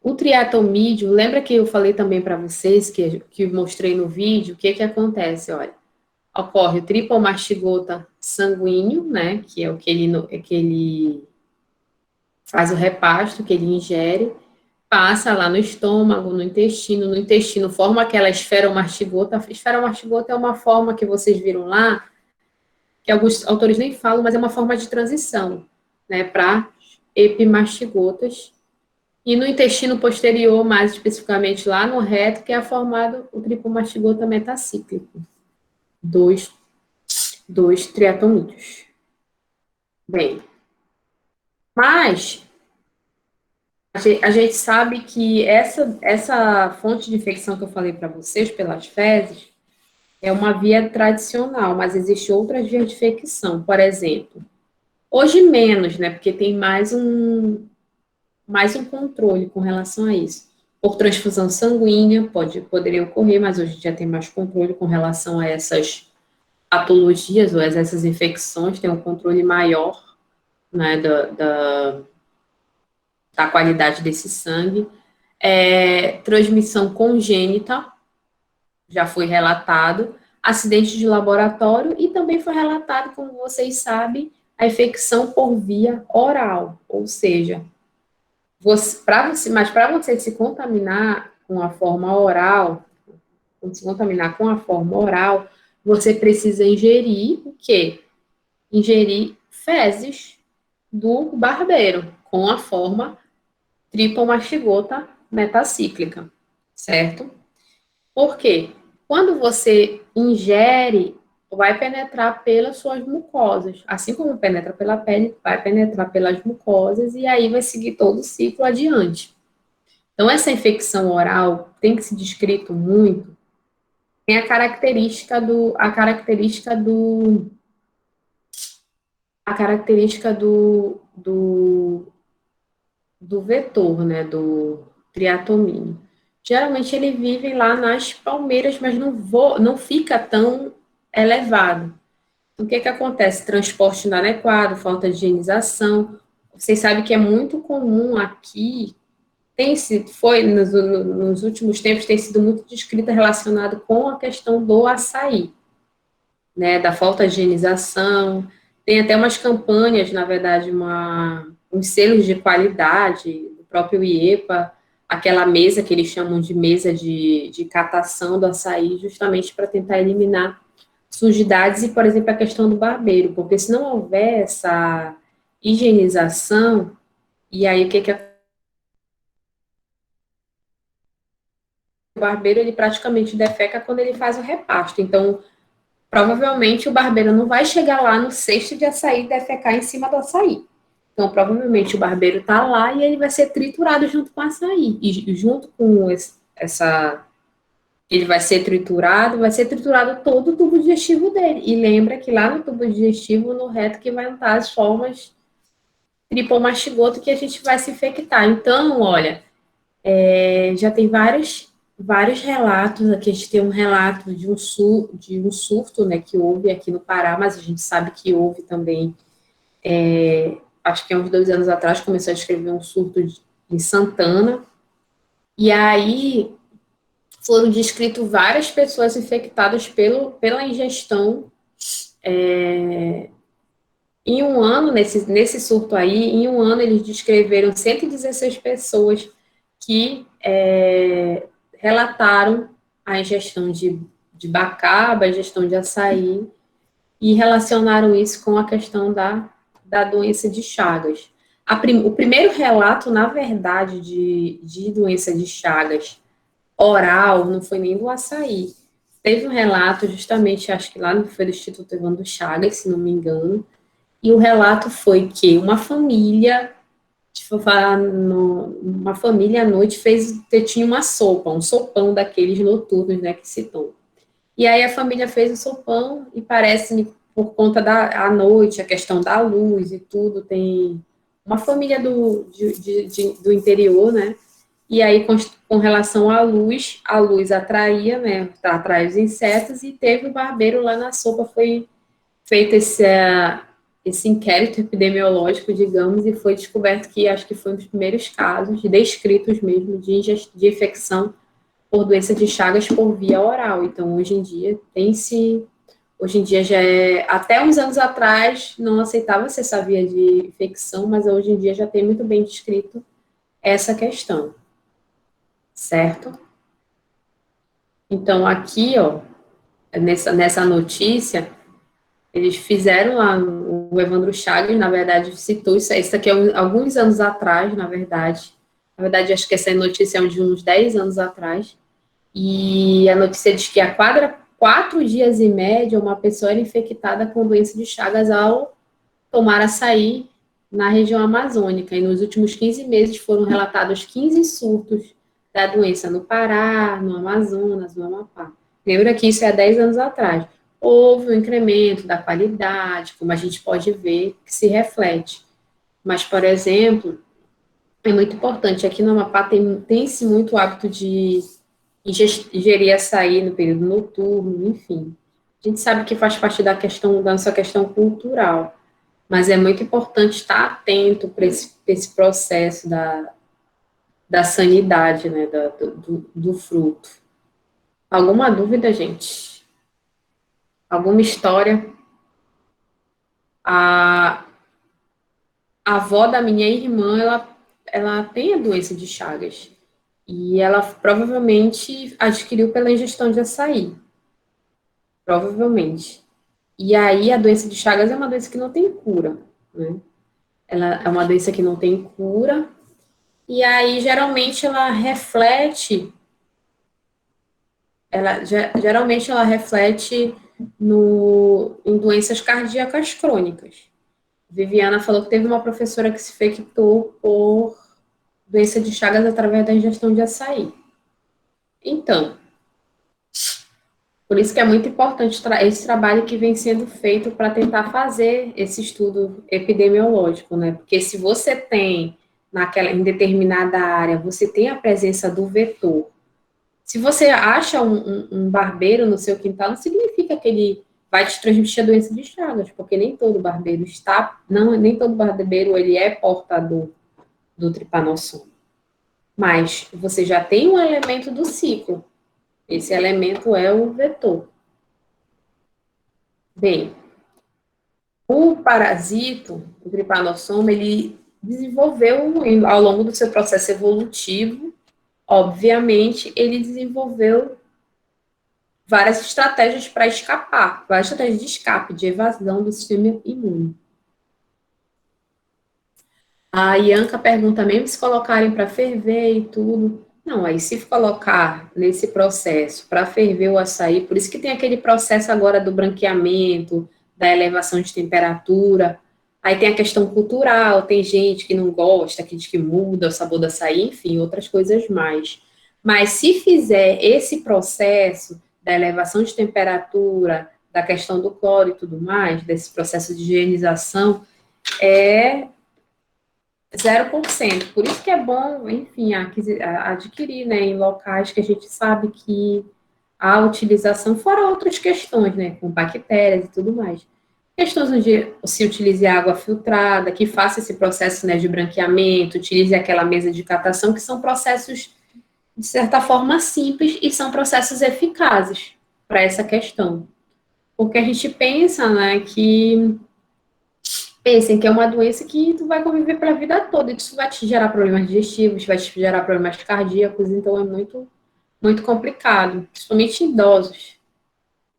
O triatomídeo, lembra que eu falei também para vocês, que eu mostrei no vídeo, o que que acontece, olha, ocorre o tripomastigota sanguíneo, né, que é o que ele faz o repasto, que ele ingere, passa lá no estômago, no intestino forma aquela esferomastigota. A esferomastigota é uma forma que vocês viram lá, que alguns autores nem falam, mas é uma forma de transição, né, para epimastigotas. E no intestino posterior, mais especificamente lá no reto, que é formado o tripomastigota metacíclico, dois triatomídeos. Bem, mas a gente sabe que essa fonte de infecção que eu falei para vocês, pelas fezes, é uma via tradicional, mas existem outras vias de infecção. Por exemplo, hoje menos, né? Porque tem mais um controle com relação a isso. Por transfusão sanguínea, poderia ocorrer, mas hoje já tem mais controle com relação a essas patologias ou a essas infecções, tem um controle maior, né, da qualidade desse sangue. Transmissão congênita, já foi relatado, acidente de laboratório e também foi relatado, como vocês sabem, a infecção por via oral, ou seja, mas para você se contaminar com a forma oral, você precisa ingerir o quê? Ingerir fezes do barbeiro, com a forma tripomastigota metacíclica, certo? Por quê? Quando você ingere, vai penetrar pelas suas mucosas, assim como penetra pela pele, vai penetrar pelas mucosas e aí vai seguir todo o ciclo adiante. Então, essa infecção oral tem que ser descrito muito, tem a característica do vetor, né, do triatomínio. Geralmente ele vive lá nas palmeiras, mas não fica tão elevado. Então, o que acontece? Transporte inadequado, falta de higienização. Vocês sabem que é muito comum aqui, nos últimos tempos, tem sido muito descrita relacionado com a questão do açaí, né, da falta de higienização. Tem até umas campanhas, na verdade, uns selos de qualidade, do próprio IEPA, aquela mesa que eles chamam de mesa de catação do açaí, justamente para tentar eliminar sujidades e, por exemplo, a questão do barbeiro, porque se não houver essa higienização, e aí o barbeiro, ele praticamente defeca quando ele faz o repasto. Então, provavelmente o barbeiro não vai chegar lá no cesto de açaí e defecar em cima do açaí. Então, provavelmente o barbeiro está lá e ele vai ser triturado junto com o açaí. E junto com ele vai ser triturado todo o tubo digestivo dele. E lembra que lá no tubo digestivo, no reto, que vai estar as formas tripomastigoto que a gente vai se infectar. Então, olha, já tem vários relatos. Aqui a gente tem um relato de um surto, né, que houve aqui no Pará, mas a gente sabe que houve também, acho que há uns 2 anos atrás, começou a escrever um surto em Santana, e aí foram descritas várias pessoas infectadas pela ingestão. Em um ano, nesse surto aí, em um ano eles descreveram 116 pessoas que relataram a ingestão de bacaba, a ingestão de açaí, e relacionaram isso com a questão da doença de Chagas. O primeiro relato, na verdade, de doença de Chagas oral, não foi nem do açaí. Teve um relato, justamente, acho que lá foi do Instituto Evandro Chagas, se não me engano, e o relato foi que uma família, à noite tinha uma sopa, um sopão daqueles noturnos, né, que citam. E aí a família fez o sopão e parece-me, por conta da noite, a questão da luz e tudo, tem uma família do interior, né, e aí com relação à luz, a luz atraía, né, atrai os insetos, e teve o barbeiro lá na sopa, foi feito esse inquérito epidemiológico, digamos, e foi descoberto que acho que foi um dos primeiros casos descritos mesmo de infecção por doença de Chagas por via oral. Então, hoje em dia já até uns anos atrás não aceitava-se essa via de infecção, mas hoje em dia já tem muito bem descrito essa questão, certo? Então, aqui, ó, nessa notícia, eles fizeram lá, o Evandro Chagas, na verdade, citou isso aqui alguns anos atrás, na verdade. Na verdade, acho que essa notícia é de uns 10 anos atrás. E a notícia diz que a cada 4 dias em média, uma pessoa era infectada com doença de Chagas ao tomar açaí na região amazônica. E nos últimos 15 meses foram relatados 15 surtos da doença no Pará, no Amazonas, no Amapá. Lembra que isso é há 10 anos atrás. Houve um incremento da qualidade, como a gente pode ver, que se reflete. Mas, por exemplo, é muito importante, aqui no Amapá tem-se muito hábito de ingerir açaí no período noturno, enfim. A gente sabe que faz parte da nossa questão cultural, mas é muito importante estar atento para esse processo da sanidade, né, do fruto. Alguma dúvida, gente? Alguma história? A avó da minha irmã, ela tem a doença de Chagas. E ela provavelmente adquiriu pela ingestão de açaí. Provavelmente. E aí a doença de Chagas é uma doença que não tem cura, né? Ela é uma doença que não tem cura. E aí, geralmente, geralmente ela reflete em doenças cardíacas crônicas. Viviana falou que teve uma professora que se infectou por doença de Chagas através da ingestão de açaí. Então, por isso que é muito importante esse trabalho que vem sendo feito para tentar fazer esse estudo epidemiológico, né? Porque se você tem em determinada área, você tem a presença do vetor. Se você acha um barbeiro no seu quintal, não significa que ele vai te transmitir a doença de Chagas, porque nem todo barbeiro nem todo barbeiro ele é portador do trypanosoma. Mas você já tem um elemento do ciclo. Esse elemento é o vetor. Bem, o parasito, o trypanosoma, ele desenvolveu, ao longo do seu processo evolutivo, obviamente, ele desenvolveu várias estratégias para escapar, várias estratégias de escape, de evasão do sistema imune. A Ianca pergunta mesmo se colocarem para ferver e tudo. Não, aí se colocar nesse processo para ferver o açaí, por isso que tem aquele processo agora do branqueamento, da elevação de temperatura, aí tem a questão cultural, tem gente que não gosta, que diz que muda o sabor do açaí, enfim, outras coisas mais. Mas se fizer esse processo da elevação de temperatura, da questão do cloro e tudo mais, desse processo de higienização, é 0%. Por isso que é bom, enfim, adquirir, né, em locais que a gente sabe que a utilização, fora outras questões, né, com bactérias e tudo mais. Questões onde se utilize água filtrada, que faça esse processo, né, de branqueamento, utilize aquela mesa de catação, que são processos, de certa forma, simples e são processos eficazes para essa questão. Porque a gente pensa, né, que pensem que é uma doença que tu vai conviver para a vida toda, e isso vai te gerar problemas digestivos, vai te gerar problemas cardíacos, então é muito, muito complicado, principalmente em idosos,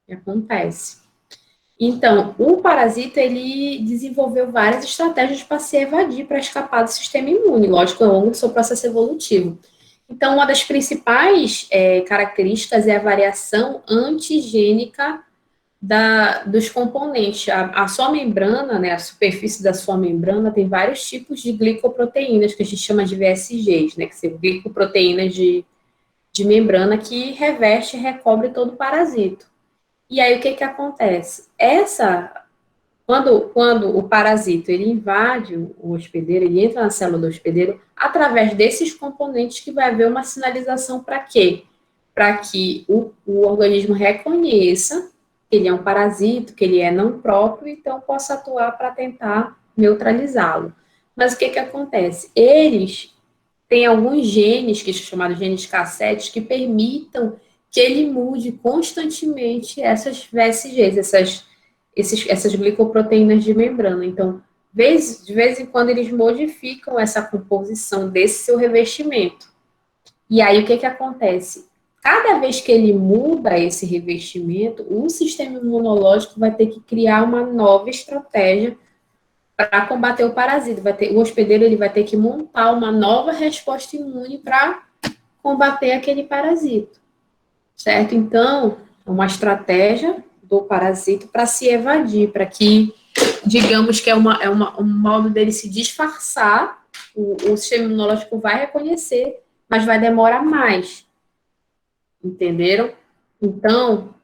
que acontece. Então, o parasita, ele desenvolveu várias estratégias para se evadir, para escapar do sistema imune, lógico, ao longo do seu processo evolutivo. Então, uma das principais características é a variação antigênica dos componentes. A sua membrana, né, a superfície da sua membrana tem vários tipos de glicoproteínas, que a gente chama de VSGs, né, que são glicoproteínas de membrana que reveste e recobre todo o parasito. E aí, o que acontece? Quando o parasito ele invade o hospedeiro, ele entra na célula do hospedeiro, através desses componentes que vai haver uma sinalização para quê? Para que o organismo reconheça que ele é um parasito, que ele é não próprio, então possa atuar para tentar neutralizá-lo. Mas o que acontece? Eles têm alguns genes, que são chamados genes cassetes, que permitam que ele mude constantemente essas VSGs, essas glicoproteínas de membrana. Então, de vez em quando, eles modificam essa composição desse seu revestimento. E aí, o que acontece? Cada vez que ele muda esse revestimento, o sistema imunológico vai ter que criar uma nova estratégia para combater o parasita. O hospedeiro ele vai ter que montar uma nova resposta imune para combater aquele parasito, certo? Então, é uma estratégia do parasito para se evadir, para que, digamos que é um modo dele se disfarçar, o sistema imunológico vai reconhecer, mas vai demorar mais. Entenderam? Então,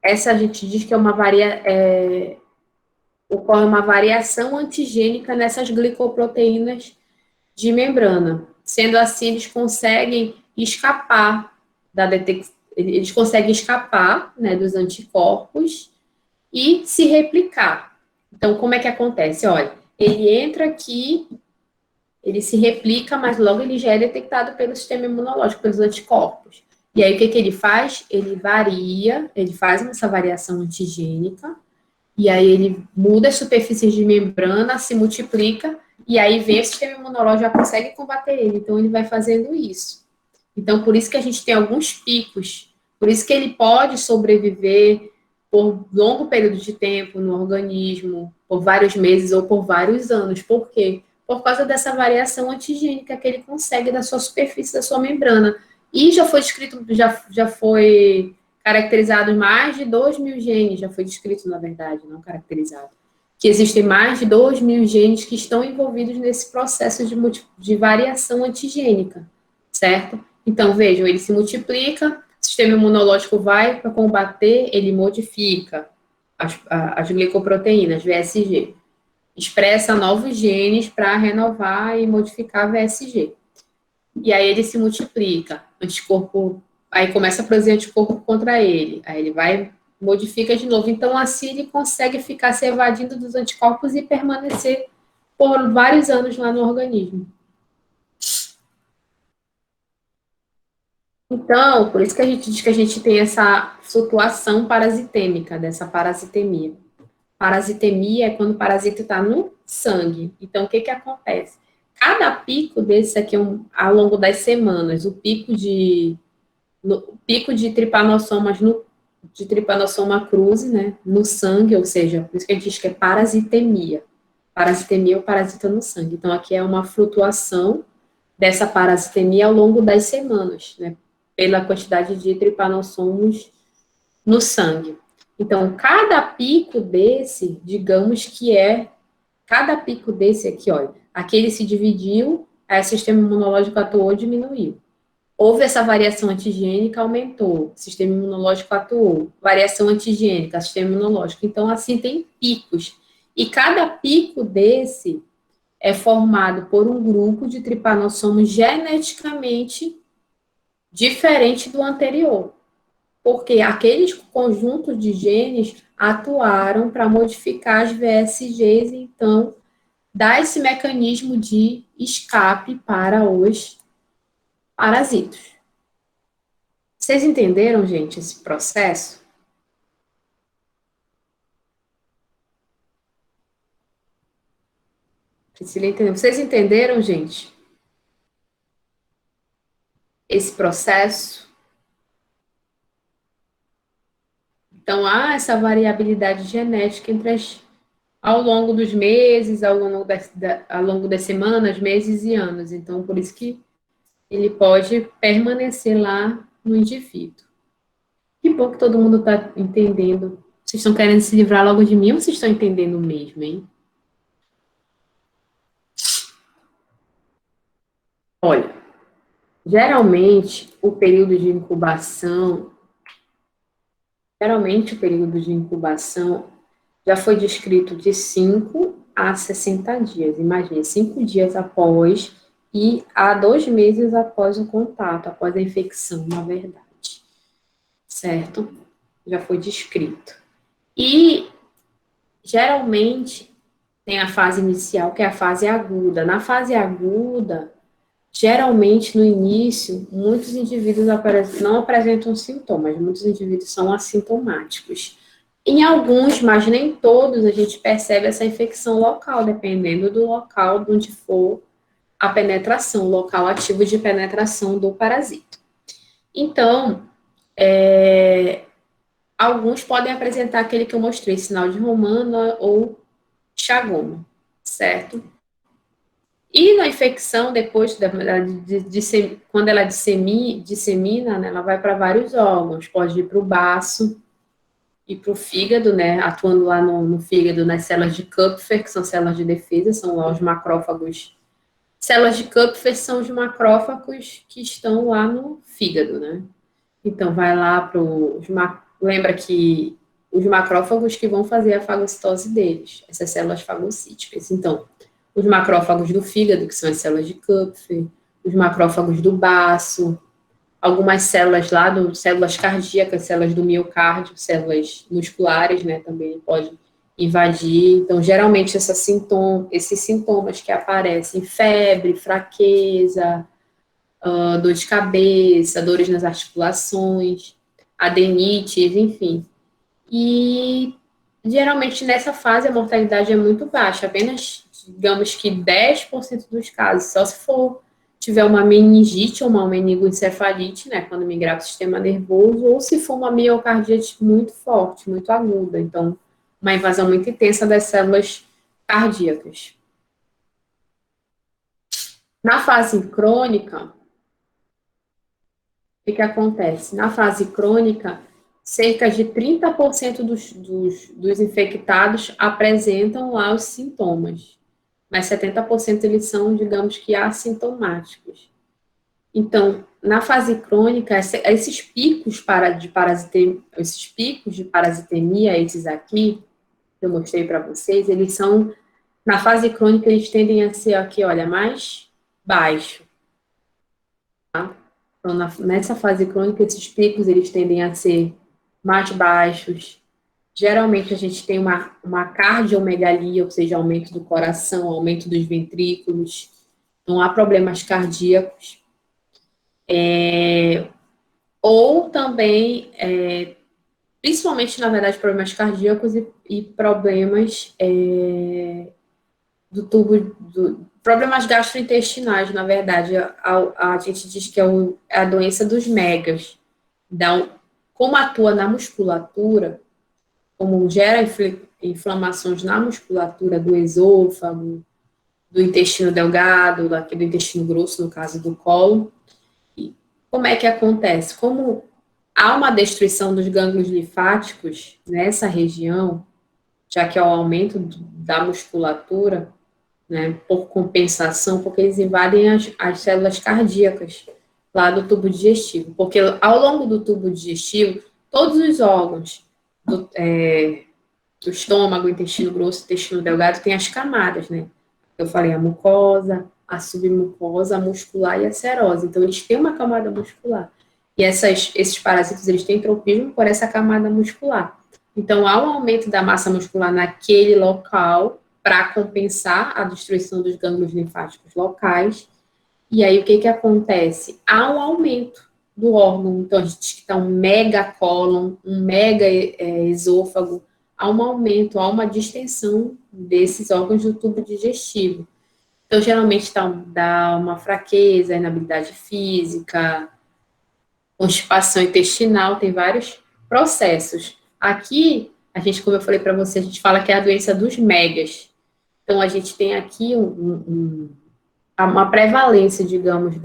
essa a gente diz que ocorre uma variação antigênica nessas glicoproteínas de membrana. Sendo assim, eles conseguem escapar né, dos anticorpos e se replicar. Então, como é que acontece? Olha, ele entra aqui, ele se replica, mas logo ele já é detectado pelo sistema imunológico, pelos anticorpos. E aí, o que ele faz? Ele faz essa variação antigênica, e aí ele muda as superfícies de membrana, se multiplica, e aí vem o sistema imunológico, já consegue combater ele. Então, ele vai fazendo isso. Então, por isso que a gente tem alguns picos, por isso que ele pode sobreviver por longo período de tempo no organismo, por vários meses ou por vários anos. Por quê? Por causa dessa variação antigênica que ele consegue da sua superfície, da sua membrana. E já foi descrito, já foi caracterizado mais de 2.000 genes, já foi descrito, na verdade, não caracterizado, que existem mais de 2.000 genes que estão envolvidos nesse processo de variação antigênica, certo? Então, vejam, ele se multiplica, o sistema imunológico vai para combater, ele modifica as glicoproteínas, VSG, expressa novos genes para renovar e modificar a VSG. E aí ele se multiplica, anticorpo, aí começa a produzir anticorpo contra ele, aí ele vai, modifica de novo. Então, assim, ele consegue ficar se evadindo dos anticorpos e permanecer por vários anos lá no organismo. Então, por isso que a gente diz que a gente tem essa flutuação parasitêmica, dessa parasitemia. Parasitemia é quando o parasita está no sangue. Então, o que que acontece? Cada pico desse aqui, ao longo das semanas, o pico de tripanossomas de Trypanosoma cruzi, né, no sangue, ou seja, por isso que a gente diz que é parasitemia. Parasitemia é o parasita no sangue. Então, aqui é uma flutuação dessa parasitemia ao longo das semanas, né, pela quantidade de tripanossomos no sangue. Então, cada pico desse, digamos que cada pico desse aqui, olha, aqui ele se dividiu, aí o sistema imunológico atuou, diminuiu. Houve essa variação antigênica, aumentou, o sistema imunológico atuou. Variação antigênica, sistema imunológico. Então, assim, tem picos. E cada pico desse é formado por um grupo de tripanossomos geneticamente diferente do anterior. Porque aqueles conjuntos de genes atuaram para modificar as VSGs, então, dá esse mecanismo de escape para os parasitos. Vocês entenderam, gente, esse processo? Priscila entendeu. Vocês entenderam, gente? Esse processo? Então, há essa variabilidade genética ao longo dos meses, ao longo das semanas, meses e anos. Então, por isso que ele pode permanecer lá no indivíduo. Que bom que todo mundo está entendendo. Vocês estão querendo se livrar logo de mim ou vocês estão entendendo mesmo, hein? Olha, geralmente o período de incubação já foi descrito de 5 a 60 dias. Imagine, 5 dias após e a 2 meses após o contato, após a infecção, na verdade. Certo? Já foi descrito. E, geralmente, tem a fase inicial, que é a fase aguda. Na fase aguda, geralmente, no início, muitos indivíduos não apresentam sintomas, muitos indivíduos são assintomáticos. Em alguns, mas nem todos, a gente percebe essa infecção local, dependendo do local de onde for a penetração, o local ativo de penetração do parasito. Então, alguns podem apresentar aquele que eu mostrei, sinal de Romana ou chagoma, certo? E na infecção, depois, quando ela dissemina, né, ela vai para vários órgãos, pode ir para o baço e para o fígado, né, atuando lá no fígado, nas células de Kupfer, que são células de defesa, são lá os macrófagos. Células de Kupfer são os macrófagos que estão lá no fígado, né? Então, vai lá para os... Lembra que os macrófagos que vão fazer a fagocitose deles, essas células fagocíticas. Então, os macrófagos do fígado, que são as células de Kupfer, os macrófagos do baço, algumas células lá, células cardíacas, células do miocárdio, células musculares, né, também pode invadir. Então, geralmente, esses sintomas que aparecem, febre, fraqueza, dor de cabeça, dores nas articulações, adenites, enfim. E, geralmente, nessa fase, a mortalidade é muito baixa, apenas, digamos que 10% dos casos, só se tiver uma meningite ou uma meningoencefalite, né, quando migrar para o sistema nervoso, ou se for uma miocardite muito forte, muito aguda, então, uma invasão muito intensa das células cardíacas. Na fase crônica, o que acontece? Na fase crônica, cerca de 30% dos infectados apresentam lá os sintomas, mas 70% eles são, digamos que, assintomáticos. Então, na fase crônica, esses picos de parasitemia, esses aqui, que eu mostrei para vocês, eles são, na fase crônica, eles tendem a ser aqui, olha, mais baixo. Tá? Então, nessa fase crônica, esses picos, eles tendem a ser mais baixos. Geralmente, a gente tem uma cardiomegalia, ou seja, aumento do coração, aumento dos ventrículos. Não há problemas cardíacos. Ou também, principalmente, na verdade, problemas cardíacos e problemas problemas gastrointestinais, na verdade. A gente diz que é a doença dos megas. Então, como atua na musculatura, como gera inflamações na musculatura do esôfago, do intestino delgado, do intestino grosso, no caso do cólon. E como é que acontece? Como há uma destruição dos gânglios linfáticos nessa região, já que é o aumento da musculatura, né, por compensação, porque eles invadem as células cardíacas lá do tubo digestivo. Porque ao longo do tubo digestivo, todos os órgãos do estômago, intestino grosso, intestino delgado, tem as camadas, né? Eu falei a mucosa, a submucosa, a muscular e a serose. Então, eles têm uma camada muscular. E esses parasitas, eles têm tropismo por essa camada muscular. Então, há um aumento da massa muscular naquele local para compensar a destruição dos gânglios linfáticos locais. E aí, o que acontece? Há um aumento do órgão. Então, a gente diz que está um megacólon, um mega esôfago, há um aumento, há uma distensão desses órgãos do tubo digestivo. Então, geralmente dá uma fraqueza, inabilidade física, constipação intestinal, tem vários processos. Aqui, a gente, como eu falei para você, a gente fala que é a doença dos megas. Então, a gente tem aqui uma prevalência, digamos,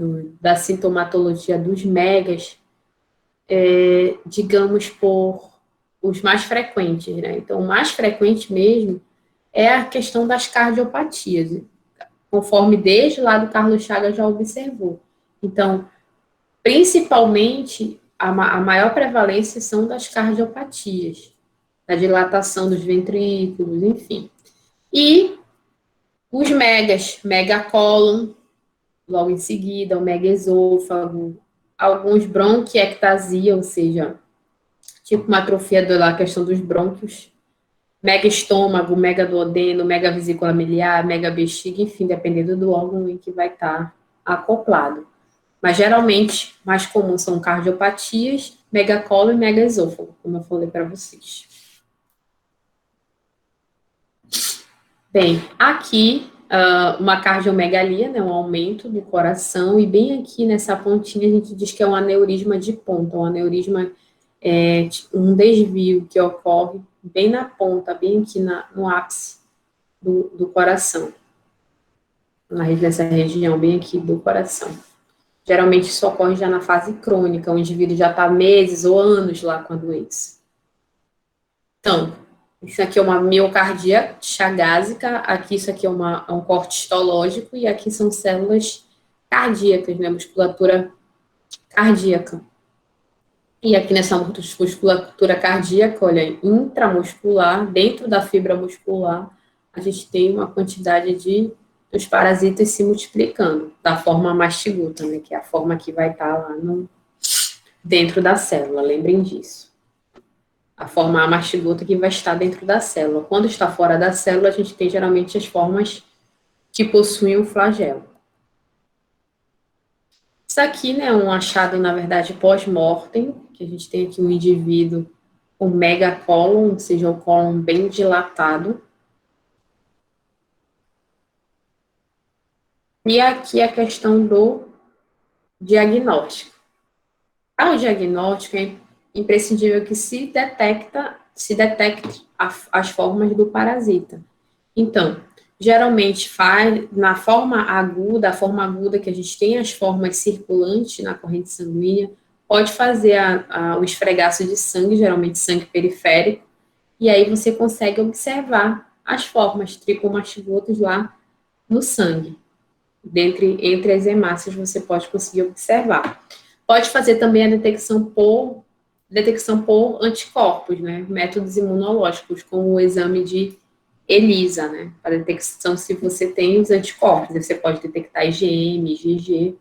da sintomatologia dos megas, digamos, por os mais frequentes, né? Então, o mais frequente mesmo é a questão das cardiopatias, conforme desde lá do Carlos Chagas já observou. Então, principalmente, a maior prevalência são das cardiopatias, da dilatação dos ventrículos, enfim. E os megas, megacólon, logo em seguida, o megaesôfago, alguns bronquiectasia, ou seja, tipo uma atrofia da questão dos brônquios, mega estômago, mega duodeno, mega vesícula miliar, mega bexiga, enfim, dependendo do órgão em que vai estar acoplado. Mas geralmente, mais comum são cardiopatias, megacólon e megaesôfago, como eu falei para vocês. Bem, aqui, uma cardiomegalia, né, um aumento do coração, e bem aqui nessa pontinha a gente diz que é um aneurisma de ponta, um aneurisma um desvio que ocorre bem na ponta, bem aqui no ápice do coração, nessa região, bem aqui do coração. Geralmente isso ocorre já na fase crônica, o indivíduo já está meses ou anos lá com a doença. Então, isso aqui é uma miocardia chagásica, aqui isso aqui é um corte histológico, e aqui são células cardíacas, né, musculatura cardíaca. E aqui nessa musculatura cardíaca, olha, intramuscular, dentro da fibra muscular, a gente tem uma quantidade dos parasitas se multiplicando, da forma mastiguta, né, que é a forma que vai estar lá dentro da célula, lembrem disso. A forma mastigota que vai estar dentro da célula. Quando está fora da célula, a gente tem geralmente as formas que possuem o flagelo. Isso aqui, né, é um achado, na verdade, pós-mortem, que a gente tem aqui um indivíduo com megacólon, ou seja, o cólon bem dilatado. E aqui a questão do diagnóstico. Para o diagnóstico, é imprescindível que se detecte as formas do parasita. Então, geralmente na forma aguda, a forma aguda que a gente tem as formas circulantes na corrente sanguínea, pode fazer o esfregaço de sangue, geralmente sangue periférico, e aí você consegue observar as formas tricomastigotas lá no sangue. Entre as hemácias você pode conseguir observar. Pode fazer também a detecção por anticorpos, né? Métodos imunológicos, como o exame de ELISA, né? Para detecção se você tem os anticorpos. Você pode detectar IgM, IgG.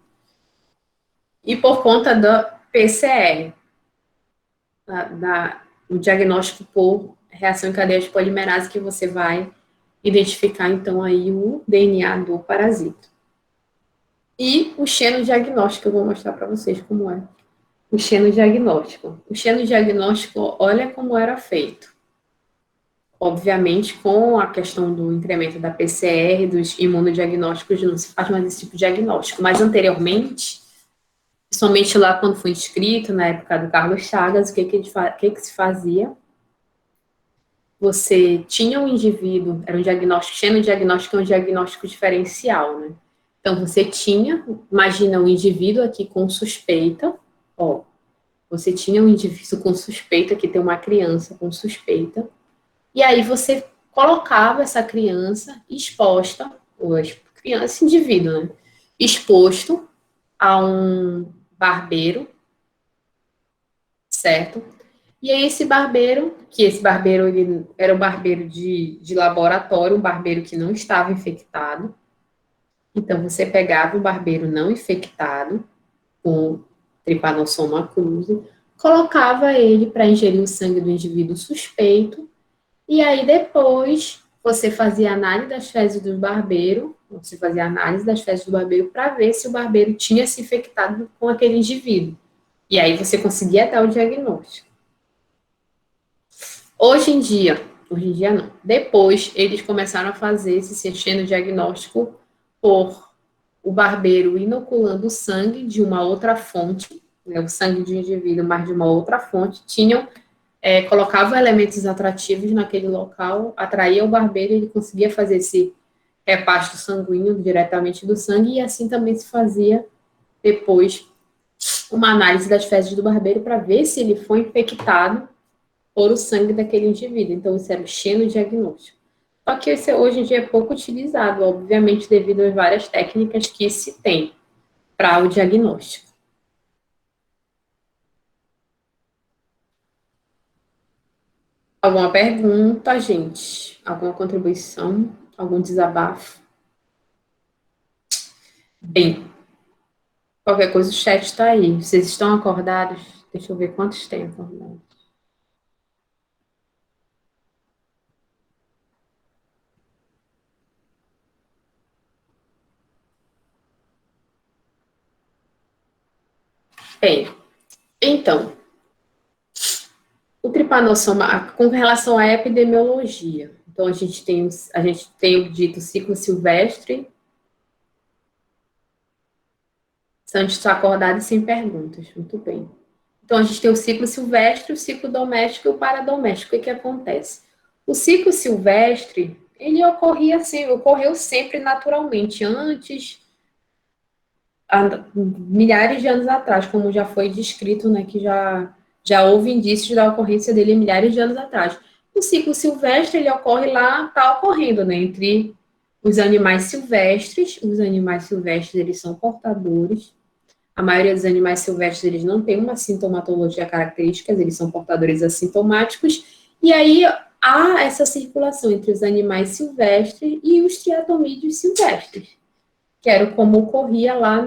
E por conta da PCR, o diagnóstico por reação em cadeia de polimerase, que você vai identificar, então, aí o DNA do parasita. E o xenodiagnóstico, eu vou mostrar para vocês como é. O xenodiagnóstico. O xenodiagnóstico, olha como era feito. Obviamente, com a questão do incremento da PCR, dos imunodiagnósticos, não se faz mais esse tipo de diagnóstico. Mas anteriormente, somente lá quando foi inscrito, na época do Carlos Chagas, o que se fazia? Você tinha um indivíduo, era um diagnóstico, xenodiagnóstico é um diagnóstico diferencial, né? Então, você tinha, imagina um indivíduo aqui com suspeita, ó, você tinha um indivíduo com suspeita, que tem uma criança com suspeita, e aí você colocava essa criança exposta, ou esse indivíduo, né, exposto a um barbeiro, certo? E aí esse barbeiro ele era um barbeiro de laboratório, um barbeiro que não estava infectado. Então você pegava o barbeiro não infectado, com Trypanosoma cruzi, colocava ele para ingerir o sangue do indivíduo suspeito, e aí depois você fazia análise das fezes do barbeiro, você fazia análise das fezes do barbeiro para ver se o barbeiro tinha se infectado com aquele indivíduo. E aí você conseguia dar o diagnóstico. Hoje em dia não. Depois eles começaram a fazer esse diagnóstico por o barbeiro inoculando o sangue de uma outra fonte, né, o sangue de um indivíduo, mas de uma outra fonte, colocavam elementos atrativos naquele local, atraía o barbeiro e ele conseguia fazer esse repasto sanguíneo diretamente do sangue, e assim também se fazia depois uma análise das fezes do barbeiro para ver se ele foi infectado por o sangue daquele indivíduo. Então, isso era o xenodiagnóstico. Só que esse hoje em dia é pouco utilizado, obviamente, devido às várias técnicas que se tem para o diagnóstico. Alguma pergunta, gente? Alguma contribuição? Algum desabafo? Bem, qualquer coisa o chat está aí. Vocês estão acordados? Deixa eu ver quantos tem acordados. Bem, então, o tripanossoma, com relação à epidemiologia, então a gente tem o dito ciclo silvestre. Santos está acordado e sem perguntas. Muito bem. Então, a gente tem o ciclo silvestre, o ciclo doméstico e o paradoméstico. O que acontece? O ciclo silvestre, ele ocorreu sempre naturalmente, antes, milhares de anos atrás, como já foi descrito, né, que já houve indícios da ocorrência dele milhares de anos atrás. O ciclo silvestre, ele ocorre lá, está ocorrendo, né, entre os animais silvestres. Os animais silvestres, eles são portadores. A maioria dos animais silvestres, eles não tem uma sintomatologia característica, eles são portadores assintomáticos, e aí há essa circulação entre os animais silvestres e os triatomídeos silvestres, que era como ocorria lá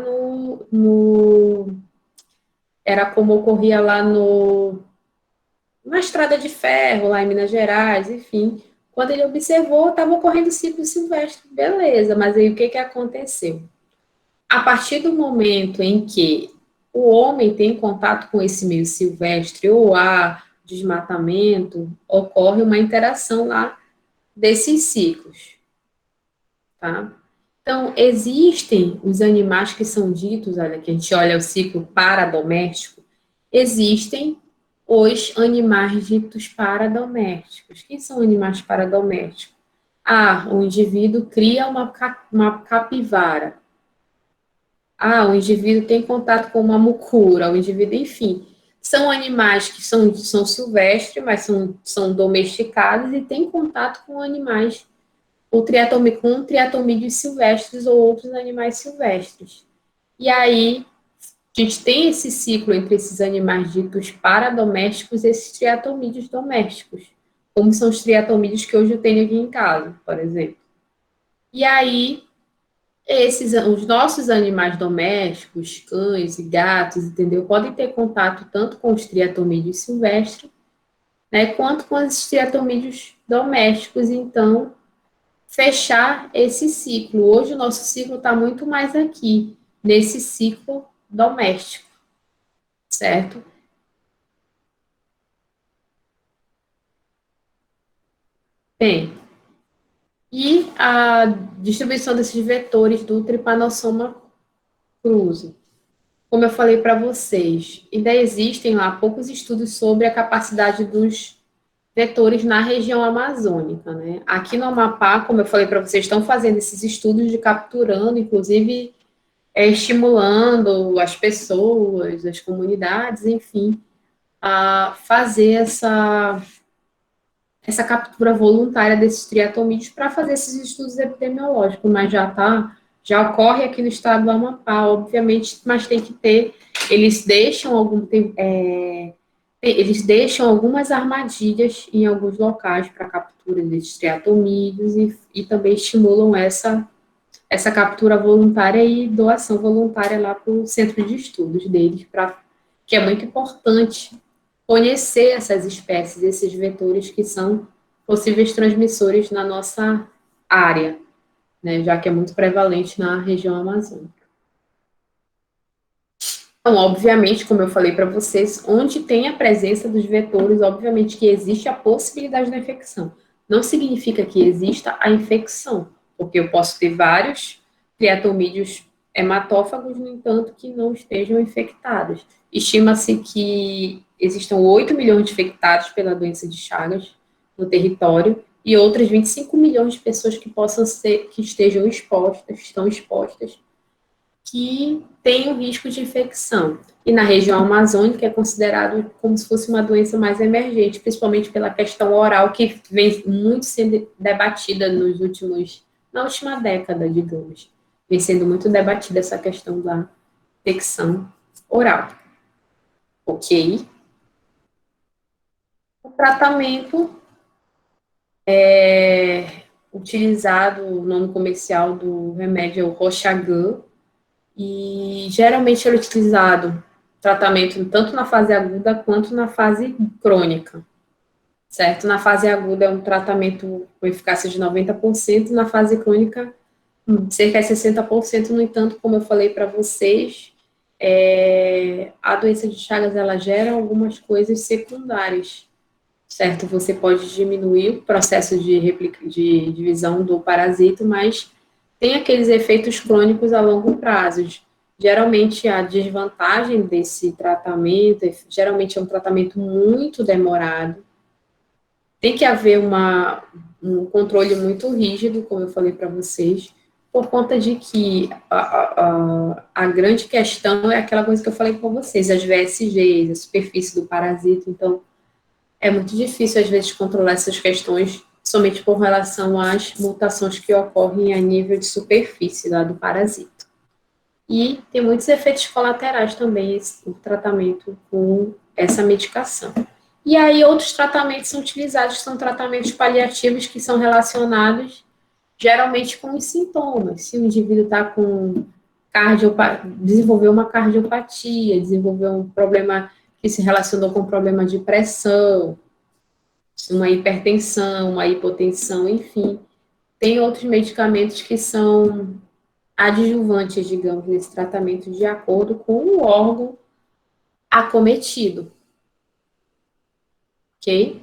na Estrada de Ferro, lá em Minas Gerais, enfim. Quando ele observou, estava ocorrendo o ciclo silvestre, beleza, mas aí o que aconteceu? A partir do momento em que o homem tem contato com esse meio silvestre, ou há desmatamento, ocorre uma interação lá desses ciclos, tá? Então, existem os animais que são ditos, olha, que a gente olha o ciclo paradoméstico, existem os animais ditos paradomésticos. Quem são animais paradomésticos? O indivíduo cria uma capivara. o indivíduo tem contato com uma mucura, o indivíduo, enfim. São animais que são silvestres, mas são domesticados e têm contato com animais, com triatomídeos silvestres ou outros animais silvestres. E aí, a gente tem esse ciclo entre esses animais ditos paradomésticos e esses triatomídeos domésticos, como são os triatomídeos que hoje eu tenho aqui em casa, por exemplo. E aí, os nossos animais domésticos, cães e gatos, entendeu? Podem ter contato tanto com os triatomídeos silvestres, né, quanto com os triatomídeos domésticos. Então, fechar esse ciclo. Hoje o nosso ciclo está muito mais aqui, nesse ciclo doméstico, certo? Bem, e a distribuição desses vetores do Trypanosoma cruzi. Como eu falei para vocês, ainda existem lá poucos estudos sobre a capacidade dos vetores na região amazônica, né? Aqui no Amapá, como eu falei para vocês, estão fazendo esses estudos de capturando, inclusive estimulando as pessoas, as comunidades, enfim, a fazer essa captura voluntária desses triatomídeos para fazer esses estudos epidemiológicos, mas já ocorre aqui no estado do Amapá, obviamente, mas tem que ter, eles deixam eles deixam algumas armadilhas em alguns locais para captura desses triatomídeos e também estimulam essa captura voluntária e doação voluntária lá para o centro de estudos deles, que é muito importante conhecer essas espécies, esses vetores que são possíveis transmissores na nossa área, né, já que é muito prevalente na região amazônica. Então, obviamente, como eu falei para vocês, onde tem a presença dos vetores, obviamente que existe a possibilidade da infecção. Não significa que exista a infecção, porque eu posso ter vários triatomídeos hematófagos, no entanto, que não estejam infectados. Estima-se que existam 8 milhões de infectados pela doença de Chagas no território e outras 25 milhões de pessoas que estejam estão expostas que tem o risco de infecção. E na região amazônica é considerado como se fosse uma doença mais emergente, principalmente pela questão oral, que vem muito sendo debatida na última década, digamos. Vem sendo muito debatida essa questão da infecção oral. Ok? O tratamento utilizado, o nome comercial do remédio é o Roxagan, e geralmente ele é utilizado tratamento tanto na fase aguda quanto na fase crônica, certo? Na fase aguda é um tratamento com eficácia de 90%, na fase crônica, cerca de 60%. No entanto, como eu falei para vocês, a doença de Chagas, ela gera algumas coisas secundárias, certo? Você pode diminuir o processo de divisão do parasito, mas tem aqueles efeitos crônicos a longo prazo. Geralmente, a desvantagem desse tratamento, geralmente é um tratamento muito demorado, tem que haver um controle muito rígido, como eu falei para vocês, por conta de que a grande questão é aquela coisa que eu falei com vocês, as VSGs, a superfície do parasito, então é muito difícil, às vezes, controlar essas questões somente por relação às mutações que ocorrem a nível de superfície lá do parasito. E tem muitos efeitos colaterais também o tratamento com essa medicação. E aí outros tratamentos são utilizados, que são tratamentos paliativos que são relacionados geralmente com os sintomas. Se o indivíduo está com desenvolveu uma cardiopatia, desenvolveu um problema que se relacionou com um problema de pressão, uma hipertensão, uma hipotensão, enfim. Tem outros medicamentos que são adjuvantes, digamos, nesse tratamento de acordo com o órgão acometido, ok?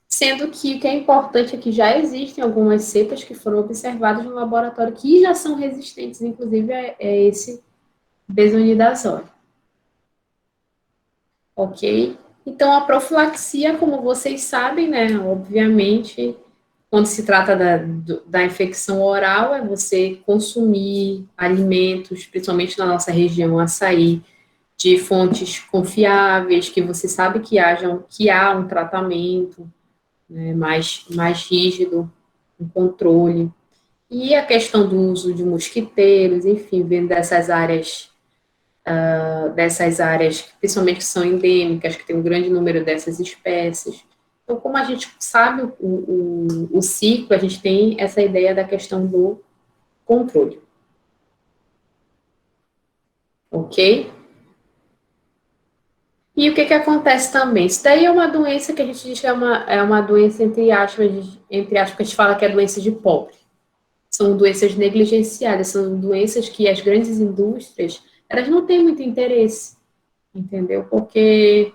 Sendo que o que é importante é que já existem algumas cepas que foram observadas no laboratório que já são resistentes, inclusive, esse besonidazole. Ok? Então, a profilaxia, como vocês sabem, né, obviamente, quando se trata da infecção oral, é você consumir alimentos, principalmente na nossa região, açaí, de fontes confiáveis, que você sabe que há um tratamento, né, mais rígido, um controle. E a questão do uso de mosquiteiros, enfim, vendo dessas áreas, principalmente que são endêmicas, que tem um grande número dessas espécies. Então, como a gente sabe o ciclo, a gente tem essa ideia da questão do controle. Ok? E o que acontece também? Isso daí é uma doença que a gente diz que é uma doença, entre aspas, que a gente fala que é doença de pobre. São doenças negligenciadas, são doenças que as grandes indústrias, elas não têm muito interesse, entendeu? Porque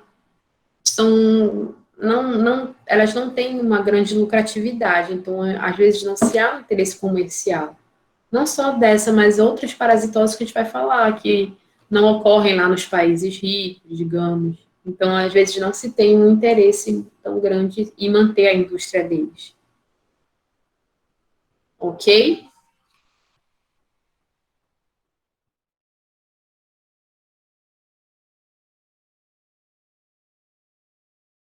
elas não têm uma grande lucratividade, então, às vezes, não se há um interesse comercial. Não só dessa, mas outras parasitoses que a gente vai falar, que não ocorrem lá nos países ricos, digamos. Então, às vezes, não se tem um interesse tão grande em manter a indústria deles. Ok?